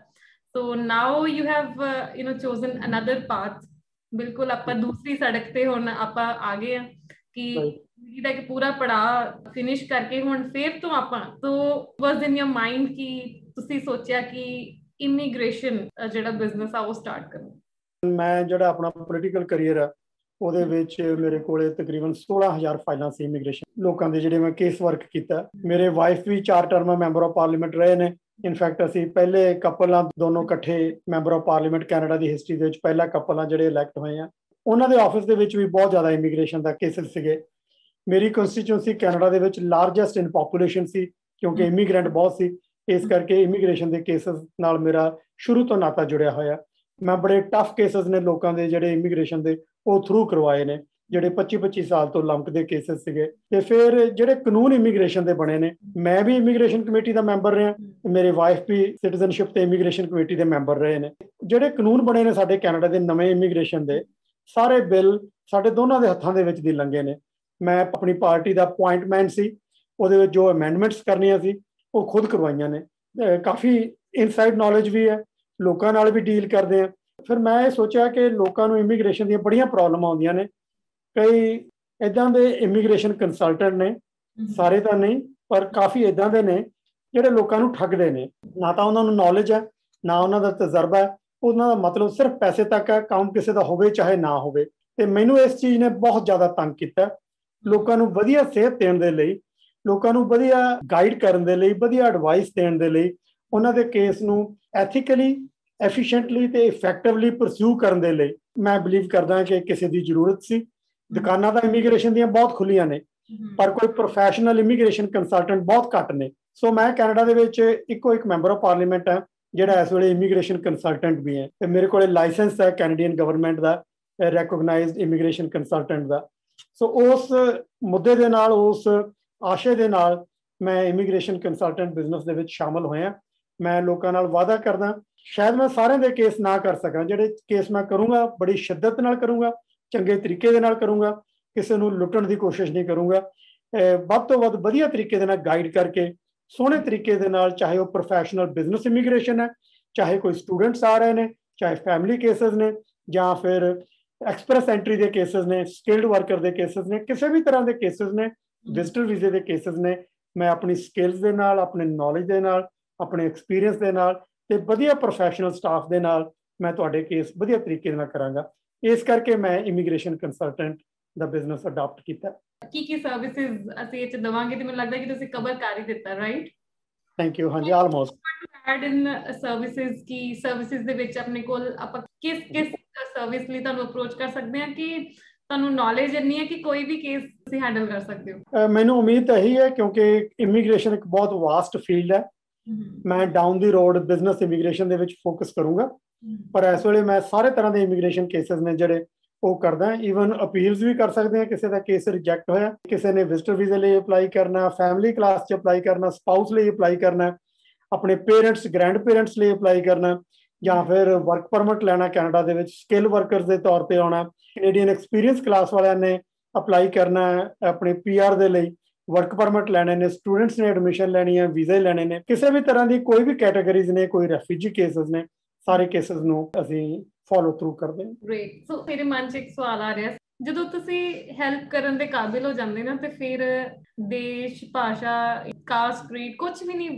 So now you have chosen another path. ਬਿਲਕੁਲ ਆਪਾਂ ਦੂਸਰੀ ਸੜਕ ਤੇ ਹੁਣ ਆਪਾਂ ਆ ਗਏ ਆ ਕਿ ਜ਼ਿੰਦਗੀ ਦਾ ਇੱਕ ਪੂਰਾ ਪੜਾਅ ਫਿਨਿਸ਼ ਕਰਕੇ ਹੁਣ ਫੇਰ ਤੋਂ ਆਪਾਂ ਵਾਸ ਇਨ ਯਰ ਮਾਈਂਡ ਕਿ ਤੁਸੀਂ ਸੋਚਿਆ ਕਿ ਇਮੀਗ੍ਰੇਸ਼ਨ ਜਿਹੜਾ ਬਿਜ਼ਨਸ ਆ ਉਹ ਸਟਾਰਟ ਕਰੋ। ਮੈਂ ਜਿਹੜਾ ਆਪਣਾ ਪੋਲੀਟੀਕਲ ਕਰੀਅਰ ਆ ਉਹਦੇ ਵਿੱਚ ਮੇਰੇ ਕੋਲੇ ਤਕਰੀਬਨ 16,000 ਫਾਈਲਾਂ ਸੀ ਇਮੀਗ੍ਰੇਸ਼ਨ ਲੋਕਾਂ ਦੇ, ਜਿਹੜੇ ਮੈਂ ਕੇਸ ਵਰਕ ਕੀਤਾ। ਮੇਰੇ ਵਾਈਫ ਵੀ 4 ਟਰਮ ਮੈਂਬਰ ਆਫ ਪਾਰਲੀਮੈਂਟ ਰਹੇ ਨੇ। ਇਨਫੈਕਟ ਅਸੀਂ ਪਹਿਲੇ ਕਪਲ ਆ, ਦੋਨੋਂ ਇਕੱਠੇ ਮੈਂਬਰ ਆਫ ਪਾਰਲੀਮੈਂਟ ਕੈਨੇਡਾ ਦੀ ਹਿਸਟਰੀ ਦੇ ਵਿੱਚ ਪਹਿਲਾ ਕਪਲ ਆ ਜਿਹੜੇ ਇਲੈਕਟ ਹੋਏ ਆ। ਉਹਨਾਂ ਦੇ ਆਫਿਸ ਦੇ ਵਿੱਚ ਵੀ ਬਹੁਤ ਜ਼ਿਆਦਾ ਇਮੀਗ੍ਰੇਸ਼ਨ ਦਾ ਕੇਸਿਸ ਸੀਗੇ। ਮੇਰੀ ਕੰਸਟੀਚੁਐਂਸੀ ਕੈਨੇਡਾ ਦੇ ਵਿੱਚ ਲਾਰਜੈਸਟ ਇਨ ਪੋਪੂਲੇਸ਼ਨ ਸੀ ਕਿਉਂਕਿ ਇਮੀਗ੍ਰੈਂਟ ਬਹੁਤ ਸੀ, ਇਸ ਕਰਕੇ ਇਮੀਗ੍ਰੇਸ਼ਨ ਦੇ ਕੇਸਿਸ ਨਾਲ ਮੇਰਾ ਸ਼ੁਰੂ ਤੋਂ ਨਾਤਾ ਜੁੜਿਆ ਹੋਇਆ। ਮੈਂ ਬੜੇ ਟਫ ਕੇਸਿਸ ਨੇ ਲੋਕਾਂ ਦੇ ਜਿਹੜੇ ਇਮੀਗ੍ਰੇਸ਼ਨ ਦੇ ਉਹ ਥਰੂ ਕਰਵਾਏ ਨੇ, ਜਿਹੜੇ 25-25 ਸਾਲ ਤੋਂ ਲੰਮਕਦੇ ਕੇਸਿਸ ਸੀਗੇ। ਤੇ ਫਿਰ ਜਿਹੜੇ ਕਾਨੂੰਨ ਇਮੀਗ੍ਰੇਸ਼ਨ ਦੇ ਬਣੇ ਨੇ, ਮੈਂ ਵੀ ਇਮੀਗ੍ਰੇਸ਼ਨ ਕਮੇਟੀ ਦਾ ਮੈਂਬਰ ਰਿਹਾ, ਮੇਰੇ ਵਾਈਫ ਵੀ ਸਿਟੀਜ਼ਨਸ਼ਿਪ ਤੇ ਇਮੀਗ੍ਰੇਸ਼ਨ ਕਮੇਟੀ ਦੇ ਮੈਂਬਰ ਰਹੇ ਨੇ। ਜਿਹੜੇ ਕਾਨੂੰਨ ਬਣੇ ਨੇ ਸਾਡੇ ਕੈਨੇਡਾ ਦੇ ਨਵੇਂ ਇਮੀਗ੍ਰੇਸ਼ਨ ਦੇ, ਸਾਰੇ ਬਿੱਲ ਸਾਡੇ ਦੋਨਾਂ ਦੇ ਹੱਥਾਂ ਦੇ ਵਿੱਚ ਦੀ ਲੰਘੇ ਨੇ। ਮੈਂ ਆਪਣੀ ਪਾਰਟੀ ਦਾ ਅਪੁਆਇੰਟਮੈਂਟ ਸੀ, ਉਹਦੇ ਵਿੱਚ ਜੋ ਅਮੈਂਡਮੈਂਟਸ ਕਰਨੀਆਂ ਸੀ ਉਹ ਖੁਦ ਕਰਵਾਈਆਂ ਨੇ। ਕਾਫੀ ਇਨਸਾਈਡ ਨੌਲੇਜ ਵੀ ਹੈ, ਲੋਕਾਂ ਨਾਲ ਵੀ ਡੀਲ ਕਰਦੇ ਆ। ਫਿਰ ਮੈਂ ਇਹ ਸੋਚਿਆ ਕਿ ਲੋਕਾਂ ਨੂੰ ਇਮੀਗ੍ਰੇਸ਼ਨ ਦੀਆਂ ਬੜੀਆਂ ਪ੍ਰੋਬਲਮ ਆਉਂਦੀਆਂ ਨੇ। ਕਈ ਇਦਾਂ ਦੇ ਇਮੀਗ੍ਰੇਸ਼ਨ ਕੰਸਲਟੈਂਟ ਨੇ, ਸਾਰੇ ਤਾਂ ਨਹੀਂ ਪਰ ਕਾਫੀ ਇਦਾਂ ਦੇ ਨੇ ਜਿਹੜੇ ਲੋਕਾਂ ਨੂੰ ਠੱਗਦੇ ਨੇ। ਨਾ ਤਾਂ ਉਹਨਾਂ ਨੂੰ ਨੌਲੇਜ ਹੈ, ਨਾ ਉਹਨਾਂ ਦਾ ਤਜਰਬਾ ਹੈ, ਉਹਨਾਂ ਦਾ ਮਤਲਬ ਸਿਰਫ ਪੈਸੇ ਤੱਕ ਹੈ, ਕੰਮ ਕਿਸੇ ਦਾ ਹੋਵੇ ਚਾਹੇ ਨਾ ਹੋਵੇ। ਤੇ ਮੈਨੂੰ ਇਸ ਚੀਜ਼ ਨੇ ਬਹੁਤ ਜ਼ਿਆਦਾ ਤੰਗ ਕੀਤਾ। ਲੋਕਾਂ ਨੂੰ ਵਧੀਆ ਸਿਹਤ ਦੇਣ ਦੇ ਲਈ, ਲੋਕਾਂ ਨੂੰ ਵਧੀਆ ਗਾਈਡ ਕਰਨ ਦੇ ਲਈ, ਵਧੀਆ ਐਡਵਾਈਸ ਦੇਣ ਦੇ ਲਈ, ਉਹਨਾਂ ਦੇ ਕੇਸ ਨੂੰ ਐਥੀਕਲੀ, ਐਫੀਸ਼ੀਐਂਟਲੀ ਤੇ ਇਫੈਕਟਿਵਲੀ ਪਰਸਿਊ ਕਰਨ ਦੇ ਲਈ ਮੈਂ ਬਿਲੀਵ ਕਰਦਾ ਕਿ ਕਿਸੇ ਦੀ ਜ਼ਰੂਰਤ ਸੀ। ਦੁਕਾਨਾਂ ਤਾਂ ਇਮੀਗ੍ਰੇਸ਼ਨ ਦੀਆਂ ਬਹੁਤ ਖੁੱਲੀਆਂ ਨੇ ਪਰ ਕੋਈ ਪ੍ਰੋਫੈਸ਼ਨਲ ਇਮੀਗ੍ਰੇਸ਼ਨ ਕੰਸਲਟੈਂਟ ਬਹੁਤ ਘੱਟ ਨੇ। ਸੋ ਮੈਂ ਕੈਨੇਡਾ ਦੇ ਵਿੱਚ ਇੱਕੋ ਇੱਕ ਮੈਂਬਰ ਆਫ ਪਾਰਲੀਮੈਂਟ ਹਾਂ ਜਿਹੜਾ ਇਸ ਵੇਲੇ ਇਮੀਗ੍ਰੇਸ਼ਨ ਕੰਸਲਟੈਂਟ ਵੀ ਹੈ ਤੇ ਮੇਰੇ ਕੋਲੇ ਲਾਇਸੈਂਸ ਹੈ ਕੈਨੇਡੀਅਨ ਗਵਰਨਮੈਂਟ ਦਾ, ਰੈਕੋਗਨਾਈਜ਼ਡ ਇਮੀਗ੍ਰੇਸ਼ਨ ਕੰਸਲਟੈਂਟ ਦਾ। ਸੋ ਉਸ ਮੁੱਦੇ ਦੇ ਨਾਲ, ਉਸ ਆਸ਼ੇ ਦੇ ਨਾਲ ਮੈਂ ਇਮੀਗ੍ਰੇਸ਼ਨ ਕੰਸਲਟੈਂਟ ਬਿਜ਼ਨਸ ਦੇ ਵਿੱਚ ਸ਼ਾਮਲ ਹੋਇਆ। ਮੈਂ ਲੋਕਾਂ ਨਾਲ ਵਾਅਦਾ ਕਰਦਾ, ਸ਼ਾਇਦ ਮੈਂ ਸਾਰਿਆਂ ਦੇ ਕੇਸ ਨਾ ਕਰ ਸਕਾਂ, ਜਿਹੜੇ ਕੇਸ ਮੈਂ ਕਰੂੰਗਾ ਬੜੀ ਸ਼ਿੱਦਤ ਨਾਲ ਕਰੂੰਗਾ, ਚੰਗੇ ਤਰੀਕੇ ਦੇ ਨਾਲ ਕਰੂੰਗਾ, ਕਿਸੇ ਨੂੰ ਲੁੱਟਣ ਦੀ ਕੋਸ਼ਿਸ਼ ਨਹੀਂ ਕਰੂੰਗਾ। ਵੱਧ ਤੋਂ ਵੱਧ ਵਧੀਆ ਤਰੀਕੇ ਦੇ ਨਾਲ ਗਾਈਡ ਕਰਕੇ, ਸੋਹਣੇ ਤਰੀਕੇ ਦੇ ਨਾਲ, ਚਾਹੇ ਉਹ ਪ੍ਰੋਫੈਸ਼ਨਲ ਬਿਜ਼ਨਸ ਇਮੀਗ੍ਰੇਸ਼ਨ ਹੈ, ਚਾਹੇ ਕੋਈ ਸਟੂਡੈਂਟਸ ਆ ਰਹੇ ਨੇ, ਚਾਹੇ ਫੈਮਿਲੀ ਕੇਸਿਸ ਨੇ, ਜਾਂ ਫਿਰ ਐਕਸਪ੍ਰੈਸ ਐਂਟਰੀ ਦੇ ਕੇਸਿਸ ਨੇ, ਸਕਿਲਡ ਵਰਕਰ ਦੇ ਕੇਸਿਸ ਨੇ, ਕਿਸੇ ਵੀ ਤਰ੍ਹਾਂ ਦੇ ਕੇਸਿਸ ਨੇ, ਵਿਜ਼ਟਰ ਵੀਜ਼ੇ ਦੇ ਕੇਸਿਸ ਨੇ। ਮੈਂ ਆਪਣੀ ਸਕਿਲਸ ਦੇ ਨਾਲ, ਆਪਣੇ ਨੌਲੇਜ ਦੇ ਨਾਲ, ਆਪਣੇ ਐਕਸਪੀਰੀਅੰਸ ਦੇ ਨਾਲ ਤੇ ਵਧੀਆ ਪ੍ਰੋਫੈਸ਼ਨਲ ਸਟਾਫ ਦੇ ਨਾਲ ਮੈਂ ਤੁਹਾਡੇ ਕੇਸ ਵਧੀਆ ਤਰੀਕੇ ਨਾਲ ਕਰਾਂਗਾ। ਇਸ ਕਰਕੇ ਮੈਂ ਇਮੀਗ੍ਰੇਸ਼ਨ ਕੰਸਲਟੈਂਟ ਦਾ ਬਿਜ਼ਨਸ ਅਡਾਪਟ ਕੀਤਾ। ਕੀ ਸਰਵਿਸਿਜ਼ ਅਸੀਂ ਇਹ ਚ ਦਵਾਂਗੇ ਤੇ ਮੈਨੂੰ ਲੱਗਦਾ ਕਿ ਤੁਸੀਂ ਕਵਰ ਕਰ ਹੀ ਦਿੱਤਾ, ਰਾਈਟ? Thank you. ਹਾਂਜੀ, ਆਲਮੋਸਟ। ਐਡ ਇਨ ਸਰਵਿਸਿਜ਼ ਕੀ ਸਰਵਿਸਿਜ਼ ਦੇ ਵਿੱਚ ਆਪਣੇ ਕੋਲ ਆਪਾਂ ਕਿਸ ਸਰਵਿਸ ਲਈ ਤੁਹਾਨੂੰ ਅਪਰੋਚ ਕਰ ਸਕਦੇ ਹਾਂ ਕਿ ਤੁਹਾਨੂੰ ਨੌਲੇਜ ਇੰਨੀ ਹੈ ਕਿ ਕੋਈ ਵੀ ਕੇਸ ਤੁਸੀਂ ਹੈਂਡਲ ਕਰ ਸਕਦੇ ਹੋ? ਮੈਨੂੰ ਉਮੀਦ ਤਾਂ ਇਹੀ ਹੈ ਕਿਉਂਕਿ ਇਮੀਗ੍ਰੇਸ਼ਨ ਇੱਕ ਬਹੁਤ ਵਾਸਟ ਫੀਲਡ ਹੈ। ਮੈਂ ਡਾਊਨ ਦੀ ਰੋਡ ਬਿਜ਼ਨਸ ਇਮੀਗ੍ਰੇਸ਼ਨ ਦੇ ਵਿੱਚ ਫੋਕਸ ਕਰੂੰਗਾ, ਪਰ ਇਸ ਵੇਲੇ ਮੈਂ ਸਾਰੇ ਤਰ੍ਹਾਂ ਦੇ ਇਮੀਗ੍ਰੇਸ਼ਨ ਕੇਸਿਸ ਨੇ ਜਿਹੜੇ ਉਹ ਕਰਦਾ। ਈਵਨ ਅਪੀਲਸ ਵੀ ਕਰ ਸਕਦੇ ਹਾਂ, ਕਿਸੇ ਦਾ ਕੇਸ ਰਿਜੈਕਟ ਹੋਇਆ, ਕਿਸੇ ਨੇ ਵਿਜ਼ਟਰ ਵੀਜ਼ੇ ਲਈ ਅਪਲਾਈ ਕਰਨਾ, ਫੈਮਿਲੀ ਕਲਾਸ 'ਚ ਅਪਲਾਈ ਕਰਨਾ, ਸਪਾਊਸ ਲਈ ਅਪਲਾਈ ਕਰਨਾ, ਆਪਣੇ ਪੇਰੈਂਟਸ, ਗ੍ਰੈਂਡ ਪੇਰੈਂਟਸ ਲਈ ਅਪਲਾਈ ਕਰਨਾ, ਜਾਂ ਫਿਰ ਵਰਕ ਪਰਮਿਟ ਲੈਣਾ ਕੈਨੇਡਾ ਦੇ ਵਿੱਚ, ਸਕਿੱਲ ਵਰਕਰਸ ਦੇ ਤੌਰ ਤੇ ਆਉਣਾ, ਕੈਨੇਡੀਅਨ ਐਕਸਪੀਰੀਅੰਸ ਕਲਾਸ ਵਾਲਿਆਂ ਨੇ ਅਪਲਾਈ ਕਰਨਾ ਆਪਣੇ PR ਦੇ ਲਈ, ਵਰਕ ਪਰਮਿਟ ਲੈਣੇ ਨੇ, ਸਟੂਡੈਂਟਸ ਨੇ ਐਡਮਿਸ਼ਨ ਲੈਣੀ ਹੈ, ਵੀਜ਼ੇ ਲੈਣੇ ਨੇ, ਕਿਸੇ ਵੀ ਤਰ੍ਹਾਂ ਦੀ ਕੋਈ ਵੀ ਕੈਟਾਗਰੀਜ਼ ਨੇ, ਕੋਈ ਰੈਫਿਊਜੀ ਕੇਸਿਸ ਨੇ, ਸਾਰੇ ਕੇਸਿਸ ਨੂੰ ਅਸੀਂ ਫੋਲੋ ਥਰੂ ਕਰਦੇ ਹਾਂ। ਗ੍ਰੇਟ। ਸੋ ਮੇਰੇ ਮਨ 'ਚ ਇੱਕ ਸਵਾਲ ਆ ਰਿਹਾ, ਜਦੋਂ ਤੁਸੀਂ ਹੈਲਪ ਕਰਨ ਦੇ ਕਾਬਿਲ ਹੋ ਜਾਂਦੇ ਨਾ ਤੇ ਫਿਰ ਦੇਸ਼, ਭਾਸ਼ਾ, ਕਾਸਟ, ਕ੍ਰੀਡ ਕੁਝ ਵੀ ਨਹੀਂ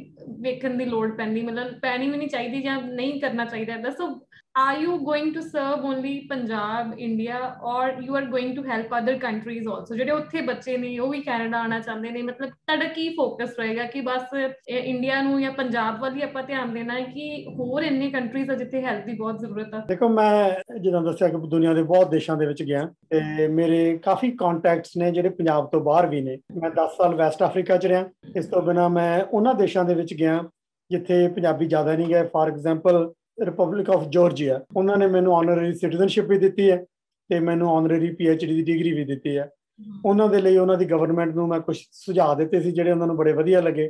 ਵੇਖਣ ਦੀ ਲੋੜ ਪੈਂਦੀ, ਮਤਲਬ ਪੈਣੀ ਵੀ ਨਹੀਂ ਚਾਹੀਦੀ ਜਾਂ ਨਹੀਂ ਕਰਨਾ ਚਾਹੀਦਾ। ਦੱਸੋ are you going to serve only Punjab, India, or you are going to help other countries also? ਜਿਹੜੇ ਉੱਥੇ ਬੱਚੇ ਨੇ ਉਹ ਵੀ ਕੈਨੇਡਾ ਆਉਣਾ ਚਾਹੁੰਦੇ ਨੇ, ਮਤਲਬ ਤੁਹਾਡਾ ਕੀ ਫੋਕਸ ਰਹੇਗਾ ਕਿ ਬਸ ਇੰਡੀਆ ਨੂੰ ਜਾਂ ਪੰਜਾਬ ਵੱਲ ਹੀ ਆਪਾਂ ਧਿਆਨ ਦੇਣਾ ਹੈ ਕਿ ਹੋਰ ਇੰਨੇ ਕੰਟਰੀਜ਼ ਆ ਜਿੱਥੇ ਹੈਲਪ ਦੀ ਬਹੁਤ ਜ਼ਰੂਰਤ ਆ? ਦੇਖੋ, ਮੈਂ ਜਿੱਦਾਂ ਦੱਸਿਆ ਕਿ ਦੁਨੀਆ ਦੇ ਬਹੁਤ ਦੇਸ਼ਾਂ ਦੇ ਵਿੱਚ ਗਿਆ ਤੇ ਮੇਰੇ ਕਾਫੀ ਕੰਟੈਕਟਸ ਨੇ ਜਿਹੜੇ ਪੰਜਾਬ ਤੋਂ ਬਾਹਰ ਵੀ ਨੇ। ਮੈਂ 10 ਸਾਲ ਵੈਸਟ ਅਫਰੀਕਾ 'ਚ ਰਿਹਾ। ਇਸ ਤੋਂ ਬਿਨਾਂ ਮੈਂ ਉਹਨਾਂ ਦੇਸ਼ਾਂ ਦੇ ਵਿੱਚ ਗਿਆ ਜਿੱਥੇ ਪੰਜਾਬੀ ਜ਼ਿਆਦਾ ਨਹੀਂ ਗਏ। For example republic of Georgia, ਉਹਨਾਂ ਨੇ ਮੈਨੂੰ ਆਨਰਰੀ ਸਿਟੀਜ਼ਨਸ਼ਿਪ ਵੀ ਦਿੱਤੀ ਹੈ ਤੇ ਮੈਨੂੰ ਆਨਰਰੀ PhD ਦੀ ਡਿਗਰੀ ਵੀ ਦਿੱਤੀ ਹੈ। ਉਹਨਾਂ ਦੇ ਲਈ ਉਹਨਾਂ ਦੀ ਗਵਰਨਮੈਂਟ ਨੂੰ ਮੈਂ ਕੁਝ ਸੁਝਾਅ ਦਿੱਤੇ ਸੀ ਜਿਹੜੇ ਉਹਨਾਂ ਨੂੰ ਬੜੇ ਵਧੀਆ ਲੱਗੇ।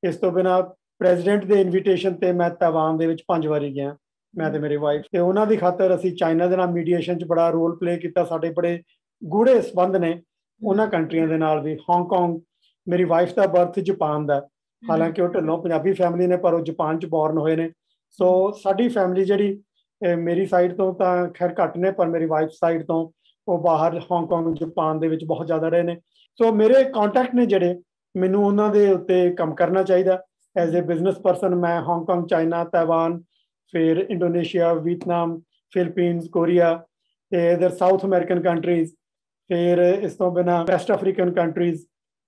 ਇਸ ਤੋਂ ਬਿਨਾਂ ਪ੍ਰੈਜ਼ੀਡੈਂਟ ਦੇ ਇਨਵੀਟੇਸ਼ਨ ਤੇ ਮੈਂ ਤਾਇਵਾਨ ਦੇ ਵਿੱਚ 5 ਵਾਰੀ ਗਿਆ, ਮੈਂ ਤੇ ਮੇਰੀ ਵਾਈਫ। ਤੇ ਉਹਨਾਂ ਦੀ ਖਾਤਰ ਅਸੀਂ ਚਾਈਨਾ ਦੇ ਨਾਲ ਮੀਡੀਏਸ਼ਨ 'ਚ ਬੜਾ ਰੋਲ ਪਲੇ ਕੀਤਾ। ਸਾਡੇ ਬੜੇ ਗੂੜੇ ਸੰਬੰਧ ਨੇ ਉਹਨਾਂ ਕੰਟਰੀਆਂ ਦੇ ਨਾਲ ਵੀ। ਹਾਂਗਕਾਂਗ, ਮੇਰੀ ਵਾਈਫ ਦਾ ਬਰਥ ਜਾਪਾਨ ਦਾ, ਹਾਲਾਂਕਿ ਉਹ ਢਿੱਲੋਂ ਪੰਜਾਬੀ ਫੈਮਿਲੀ ਨੇ ਪਰ ਉਹ ਜਾਪਾਨ 'ਚ ਬੋਰਨ ਹੋਏ ਨੇ। ਸੋ ਸਾਡੀ ਫੈਮਿਲੀ ਜਿਹੜੀ ਮੇਰੀ ਸਾਈਡ ਤੋਂ ਤਾਂ ਖੈਰ ਘੱਟ ਨੇ, ਪਰ ਮੇਰੀ ਵਾਈਫ ਸਾਈਡ ਤੋਂ ਉਹ ਬਾਹਰ ਹਾਂਗਕਾਂਗ, ਜਾਪਾਨ ਦੇ ਵਿੱਚ ਬਹੁਤ ਜ਼ਿਆਦਾ ਰਹੇ ਨੇ। ਸੋ ਮੇਰੇ ਕੰਟੈਕਟ ਨੇ ਜਿਹੜੇ, ਮੈਨੂੰ ਉਹਨਾਂ ਦੇ ਉੱਤੇ ਕੰਮ ਕਰਨਾ ਚਾਹੀਦਾ। ਐਜ਼ ਏ ਬਿਜ਼ਨਸ ਪਰਸਨ ਮੈਂ ਹਾਂਗਕਾਂਗ, ਚਾਈਨਾ, ਤਾਇਵਾਨ, ਫਿਰ ਇੰਡੋਨੇਸ਼ੀਆ, ਵੀਅਤਨਾਮ, ਫਿਲੀਪੀਨਸ, ਕੋਰੀਆ ਤੇ ਇਧਰ ਸਾਊਥ ਅਮਰੀਕਨ ਕੰਟਰੀਜ਼, ਫਿਰ ਇਸ ਤੋਂ ਬਿਨਾਂ ਵੈਸਟ ਅਫਰੀਕਨ ਕੰਟਰੀਜ਼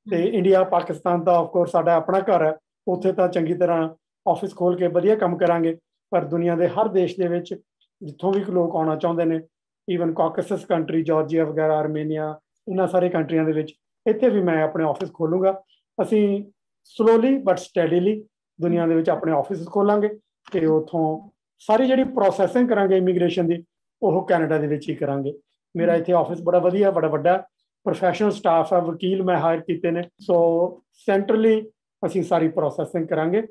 ਤੇ ਇੰਡੀਆ, ਪਾਕਿਸਤਾਨ ਦਾ ਆਫਕੋਰਸ ਸਾਡਾ ਆਪਣਾ ਘਰ ਹੈ। ਉੱਥੇ ਤਾਂ ਚੰਗੀ ਤਰ੍ਹਾਂ ਆਫਿਸ ਖੋਲ ਕੇ ਵਧੀਆ ਕੰਮ ਕਰਾਂਗੇ। ਪਰ ਦੁਨੀਆ ਦੇ ਹਰ ਦੇਸ਼ ਦੇ ਵਿੱਚ ਜਿੱਥੋਂ ਵੀ ਲੋਕ ਆਉਣਾ ਚਾਹੁੰਦੇ ਨੇ, ਈਵਨ ਕਾਕਸਸ ਕੰਟਰੀ, ਜਾਰਜੀਆ ਵਗੈਰਾ, ਆਰਮੇਨੀਆ, ਇਹਨਾਂ ਸਾਰੇ ਕੰਟਰੀਆਂ ਦੇ ਵਿੱਚ ਇੱਥੇ ਵੀ ਮੈਂ ਆਪਣੇ ਆਫਿਸ ਖੋਲੂੰਗਾ। ਅਸੀਂ ਸਲੋਲੀ ਬਟ ਸਟੈਡੀਲੀ ਦੁਨੀਆ ਦੇ ਵਿੱਚ ਆਪਣੇ ਆਫਿਸ ਖੋਲਾਂਗੇ ਤੇ ਉੱਥੋਂ ਸਾਰੀ ਜਿਹੜੀ ਪ੍ਰੋਸੈਸਿੰਗ ਕਰਾਂਗੇ ਇਮੀਗ੍ਰੇਸ਼ਨ ਦੀ, ਉਹ ਕੈਨੇਡਾ ਦੇ ਵਿੱਚ ਹੀ ਕਰਾਂਗੇ। ਮੇਰਾ ਇੱਥੇ ਆਫਿਸ ਬੜਾ ਵਧੀਆ, ਬੜਾ ਵੱਡਾ, ਪ੍ਰੋਫੈਸ਼ਨਲ ਸਟਾਫ ਹੈ, ਵਕੀਲ ਮੈਂ ਹਾਇਰ ਕੀਤੇ ਨੇ। ਸੋ ਸੈਂਟਰਲੀ ਅਸੀਂ ਸਾਰੀ ਪ੍ਰੋਸੈਸਿੰਗ ਕਰਾਂਗੇ।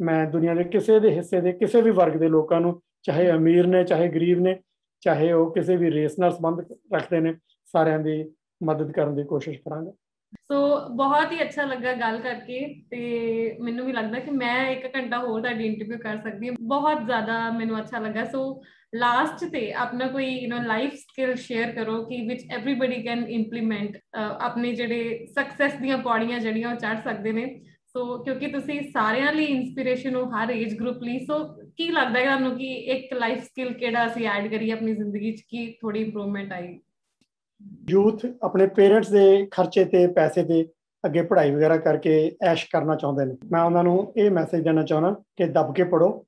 ਮੈਂ ਦੁਨੀਆ ਦੇ ਕਿਸੇ ਦੇ ਹਿੱਸੇ ਦੇ ਕਿਸੇ ਵੀ ਵਰਗ ਦੇ ਲੋਕਾਂ ਨੂੰ, ਚਾਹੇ ਅਮੀਰ ਨੇ, ਚਾਹੇ ਗਰੀਬ ਨੇ, ਚਾਹੇ ਉਹ ਕਿਸੇ ਵੀ ਰੇਸ ਨਾਲ ਸੰਬੰਧ ਰੱਖਦੇ ਨੇ, ਸਾਰਿਆਂ ਦੀ ਮਦਦ ਕਰਨ ਦੀ ਕੋਸ਼ਿਸ਼ ਕਰਾਂਗੇ। ਸੋ ਬਹੁਤ ਹੀ ਅੱਛਾ ਲੱਗਾ ਗੱਲ ਕਰਕੇ ਤੇ ਮੈਨੂੰ ਵੀ ਲੱਗਦਾ ਕਿ ਮੈਂ 1 ਘੰਟਾ ਹੋਰ ਤੁਹਾਡੀ ਇੰਟਰਵਿਊ ਕਰ ਸਕਦੀ ਹਾਂ। ਬਹੁਤ ਜ਼ਿਆਦਾ ਮੈਨੂੰ ਅੱਛਾ ਲੱਗਾ। ਸੋ ਲਾਸਟ ਤੇ ਆਪਣਾ ਕੋਈ ਲਾਈਫ ਸਕਿੱਲ ਸ਼ੇਅਰ ਕਰੋ ਕਿ ਵਿਚ ਐਵਰੀਬਡੀ ਕੈਨ ਇੰਪਲੀਮੈਂਟ, ਆਪਣੇ ਜਿਹੜੇ ਸਕਸੈਸ ਦੀਆਂ ਪੌੜੀਆਂ ਜਿਹੜੀਆਂ ਉਹ ਚੜ੍ਹ ਸਕਦੇ ਨੇ। ਸੋ ਕਿਉਂਕਿ ਤੁਸੀਂ ਸਾਰਿਆਂ ਲਈ ਇੰਸਪੀਰੇਸ਼ਨ ਹੋ, ਹਰ ਏਜ ਗਰੁੱਪ ਲਈ। ਸੋ ਕੀ ਲੱਗਦਾ ਹੈ ਤੁਹਾਨੂੰ ਕਿ ਇੱਕ ਲਾਈਫ ਸਕਿੱਲ ਕਿਹੜਾ ਅਸੀਂ ਐਡ ਕਰੀਏ ਆਪਣੀ ਜ਼ਿੰਦਗੀ 'ਚ ਕਿ ਥੋੜੀ ਇੰਪਰੂਵਮੈਂਟ ਆਏਗੀ? ਯੂਥ ਆਪਣੇ ਪੇਰੈਂਟਸ ਦੇ ਖਰਚੇ ਤੇ ਪੈਸੇ ਤੇ ਅੱਗੇ ਪੜ੍ਹਾਈ ਵਗੈਰਾ ਕਰਕੇ ਐਸ਼ ਕਰਨਾ ਚਾਹੁੰਦੇ ਨੇ। ਮੈਂ ਉਹਨਾਂ ਨੂੰ ਇਹ ਮੈਸੇਜ ਦੇਣਾ ਚਾਹੁੰਦਾ ਕਿ ਦੱਬ ਕੇ ਪੜ੍ਹੋ।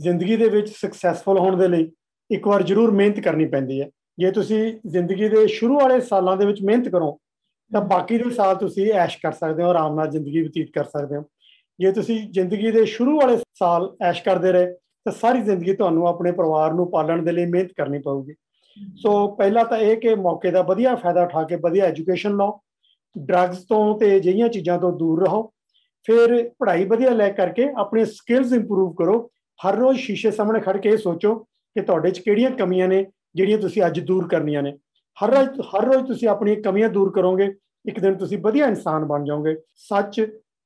ਜ਼ਿੰਦਗੀ ਦੇ ਵਿੱਚ ਸਕਸੈਸਫੁਲ ਹੋਣ ਦੇ ਲਈ ਇੱਕ ਵਾਰ ਜ਼ਰੂਰ ਮਿਹਨਤ ਕਰਨੀ ਪੈਂਦੀ ਹੈ। ਜੇ ਤੁਸੀਂ ਜ਼ਿੰਦਗੀ ਦੇ ਸ਼ੁਰੂ ਵਾਲੇ ਸਾਲਾਂ ਦੇ ਵਿੱਚ ਮਿਹਨਤ ਕਰੋ ਤਾਂ ਬਾਕੀ ਦੇ ਸਾਲ ਤੁਸੀਂ ਐਸ਼ ਕਰ ਸਕਦੇ ਹੋ, ਆਰਾਮ ਨਾਲ ਜ਼ਿੰਦਗੀ ਬਤੀਤ ਕਰ ਸਕਦੇ ਹੋ। ਜੇ ਤੁਸੀਂ ਜ਼ਿੰਦਗੀ ਦੇ ਸ਼ੁਰੂ ਵਾਲੇ ਸਾਲ ਐਸ਼ ਕਰਦੇ ਰਹੇ ਤਾਂ ਸਾਰੀ ਜ਼ਿੰਦਗੀ ਤੁਹਾਨੂੰ ਆਪਣੇ ਪਰਿਵਾਰ ਨੂੰ ਪਾਲਣ ਦੇ ਲਈ ਮਿਹਨਤ ਕਰਨੀ ਪਊਗੀ। ਸੋ ਪਹਿਲਾਂ ਤਾਂ ਇਹ ਕਿ ਮੌਕੇ ਦਾ ਵਧੀਆ ਫਾਇਦਾ ਉਠਾ ਕੇ ਵਧੀਆ ਐਜੂਕੇਸ਼ਨ ਲਓ, ਡਰੱਗਸ ਤੋਂ ਤੇ ਅਜਿਹੀਆਂ ਚੀਜ਼ਾਂ ਤੋਂ ਦੂਰ ਰਹੋ। ਫਿਰ ਪੜ੍ਹਾਈ ਵਧੀਆ ਲੈ ਕਰਕੇ ਆਪਣੇ ਸਕਿੱਲਸ ਇੰਪਰੂਵ ਕਰੋ। ਹਰ ਰੋਜ਼ ਸ਼ੀਸ਼ੇ ਸਾਹਮਣੇ ਖੜ੍ਹ ਕੇ ਇਹ ਸੋਚੋ ਕਿ ਤੁਹਾਡੇ 'ਚ ਕਿਹੜੀਆਂ ਕਮੀਆਂ ਨੇ ਜਿਹੜੀਆਂ ਤੁਸੀਂ ਅੱਜ ਦੂਰ ਕਰਨੀਆਂ ਨੇ। ਹਰ ਰੋਜ਼ ਤੁਸੀਂ ਆਪਣੀਆਂ ਕਮੀਆਂ ਦੂਰ ਕਰੋਗੇ, ਇੱਕ ਦਿਨ ਤੁਸੀਂ ਵਧੀਆ ਇਨਸਾਨ ਬਣ ਜਾਓਗੇ। ਸੱਚ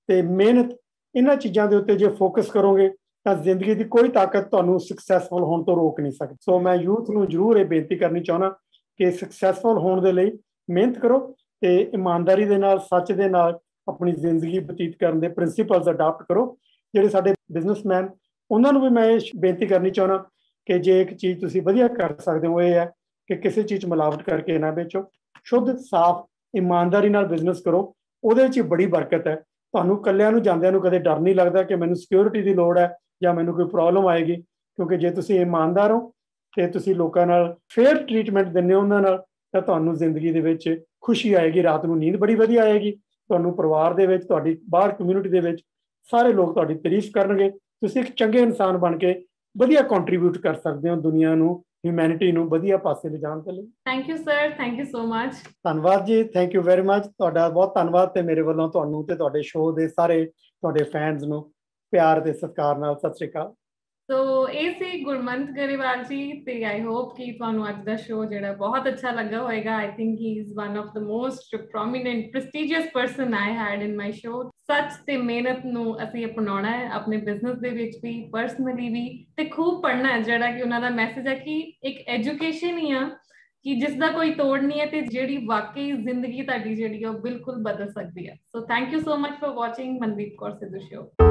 ਤੇ ਮਿਹਨਤ, ਇਹਨਾਂ ਚੀਜ਼ਾਂ ਦੇ ਉੱਤੇ ਜੇ ਫੋਕਸ ਕਰੋਗੇ ਤਾਂ ਜ਼ਿੰਦਗੀ ਦੀ ਕੋਈ ਤਾਕਤ ਤੁਹਾਨੂੰ ਸਕਸੈਸਫੁਲ ਹੋਣ ਤੋਂ ਰੋਕ ਨਹੀਂ ਸਕਦੀ। ਸੋ ਮੈਂ ਯੂਥ ਨੂੰ ਜ਼ਰੂਰ ਇਹ ਬੇਨਤੀ ਕਰਨੀ ਚਾਹੁੰਦਾ ਕਿ ਸਕਸੈਸਫੁਲ ਹੋਣ ਦੇ ਲਈ ਮਿਹਨਤ ਕਰੋ ਤੇ ਇਮਾਨਦਾਰੀ ਦੇ ਨਾਲ, ਸੱਚ ਦੇ ਨਾਲ ਆਪਣੀ ਜ਼ਿੰਦਗੀ ਬਤੀਤ ਕਰਨ ਦੇ ਪ੍ਰਿੰਸੀਪਲਸ ਅਡਾਪਟ ਕਰੋ। ਜਿਹੜੇ ਸਾਡੇ ਬਿਜ਼ਨਸਮੈਨ, ਉਹਨਾਂ ਨੂੰ ਵੀ ਮੈਂ ਇਹ ਬੇਨਤੀ ਕਰਨੀ ਚਾਹੁੰਦਾ ਕਿ ਜੇ ਇੱਕ ਚੀਜ਼ ਤੁਸੀਂ ਵਧੀਆ ਕਰ ਸਕਦੇ ਹੋ, ਇਹ ਹੈ ਕਿ ਕਿਸੇ ਚੀਜ਼ 'ਚ ਮਿਲਾਵਟ ਕਰਕੇ ਨਾ ਵੇਚੋ। ਸ਼ੁੱਧ, ਸਾਫ਼, ਇਮਾਨਦਾਰੀ ਨਾਲ ਬਿਜ਼ਨਸ ਕਰੋ, ਉਹਦੇ 'ਚ ਬੜੀ ਬਰਕਤ ਹੈ। ਤੁਹਾਨੂੰ ਇਕੱਲਿਆਂ ਨੂੰ ਜਾਂਦਿਆਂ ਨੂੰ ਕਦੇ ਡਰ ਨਹੀਂ ਲੱਗਦਾ ਕਿ ਮੈਨੂੰ ਸਿਕਿਉਰਿਟੀ ਦੀ ਲੋੜ ਹੈ ਜਾਂ ਮੈਨੂੰ ਕੋਈ ਪ੍ਰੋਬਲਮ ਆਏਗੀ, ਕਿਉਂਕਿ ਜੇ ਤੁਸੀਂ ਇਮਾਨਦਾਰ ਹੋ ਤੇ ਤੁਸੀਂ ਲੋਕਾਂ ਨਾਲ ਫੇਅਰ ਟਰੀਟਮੈਂਟ ਦਿੰਦੇ ਹੋ ਉਹਨਾਂ ਨਾਲ, ਤਾਂ ਤੁਹਾਨੂੰ ਜ਼ਿੰਦਗੀ ਦੇ ਵਿੱਚ ਖੁਸ਼ੀ ਆਏਗੀ, ਰਾਤ ਨੂੰ ਨੀਂਦ ਬੜੀ ਵਧੀਆ ਆਏਗੀ। ਤੁਹਾਨੂੰ ਪਰਿਵਾਰ ਦੇ ਵਿੱਚ, ਤੁਹਾਡੀ ਬਾਹਰ ਕਮਿਊਨਿਟੀ ਦੇ ਵਿੱਚ ਸਾਰੇ ਲੋਕ ਤੁਹਾਡੀ ਤਾਰੀਫ ਕਰਨਗੇ। ਤੁਸੀਂ ਇੱਕ ਚੰਗੇ ਇਨਸਾਨ ਬਣ ਕੇ ਵਧੀਆ ਕੰਟਰੀਬਿਊਟ ਕਰ ਸਕਦੇ ਹੋ ਦੁਨੀਆ ਨੂੰ, ਹਿਊਮੈਨਿਟੀ ਨੂੰ ਵਧੀਆ ਪਾਸੇ ਲਿਜਾਣ ਦੇ ਲਈ। Thank you sir, thank you so much. ਧੰਨਵਾਦ ਜੀ, ਥੈਂਕ ਯੂ ਵੈਰੀ ਮਚ। ਤੁਹਾਡਾ ਬਹੁਤ ਧੰਨਵਾਦ ਤੇ ਮੇਰੇ ਵੱਲੋਂ ਤੁਹਾਨੂੰ ਤੇ ਤੁਹਾਡੇ ਸ਼ੋਅ ਦੇ ਸਾਰੇ ਤੁਹਾਡੇ ਫੈਨਸ ਨੂੰ ਪਿਆਰ ਤੇ ਸਤਿਕਾਰ ਨਾਲ ਸਤਿ ਸ਼੍ਰੀ ਅਕਾਲ। ਸੋ ਇਹ ਸੀ ਗੁਰਮੰਤ ਗਰੇਵਾਲ ਜੀ ਤੇ ਆਈ ਹੋਪ ਕਿ ਤੁਹਾਨੂੰ ਅੱਜ ਦਾ ਸ਼ੋਅ ਜਿਹੜਾ ਬਹੁਤ ਅੱਛਾ ਲੱਗਾ ਹੋਏਗਾ। I think he is one of the most prominent prestigious person I had in my show. ਸੱਚ ਤੇ ਮਿਹਨਤ ਨੂੰ ਅਸੀਂ ਅਪਣਾਉਣਾ ਹੈ ਆਪਣੇ ਬਿਜ਼ਨਸ ਦੇ ਵਿੱਚ ਵੀ, ਪਰਸਨਲੀ ਵੀ, ਤੇ ਖੂਬ ਪੜ੍ਹਨਾ ਹੈ। ਜਿਹੜਾ ਕਿ ਉਹਨਾਂ ਦਾ ਮੈਸੇਜ ਹੈ ਕਿ ਇੱਕ ਐਜੂਕੇਸ਼ਨ ਹੀ ਆ ਕਿ ਜਿਸ ਦਾ ਕੋਈ ਤੋੜ ਨਹੀਂ ਹੈ ਤੇ ਜਿਹੜੀ ਵਾਕਈ ਜ਼ਿੰਦਗੀ ਤੁਹਾਡੀ ਜਿਹੜੀ ਉਹ ਬਿਲਕੁਲ ਬਦਲ ਸਕਦੀ ਹੈ। So thank you so much for watching Mandeep Kaur Sidhu show.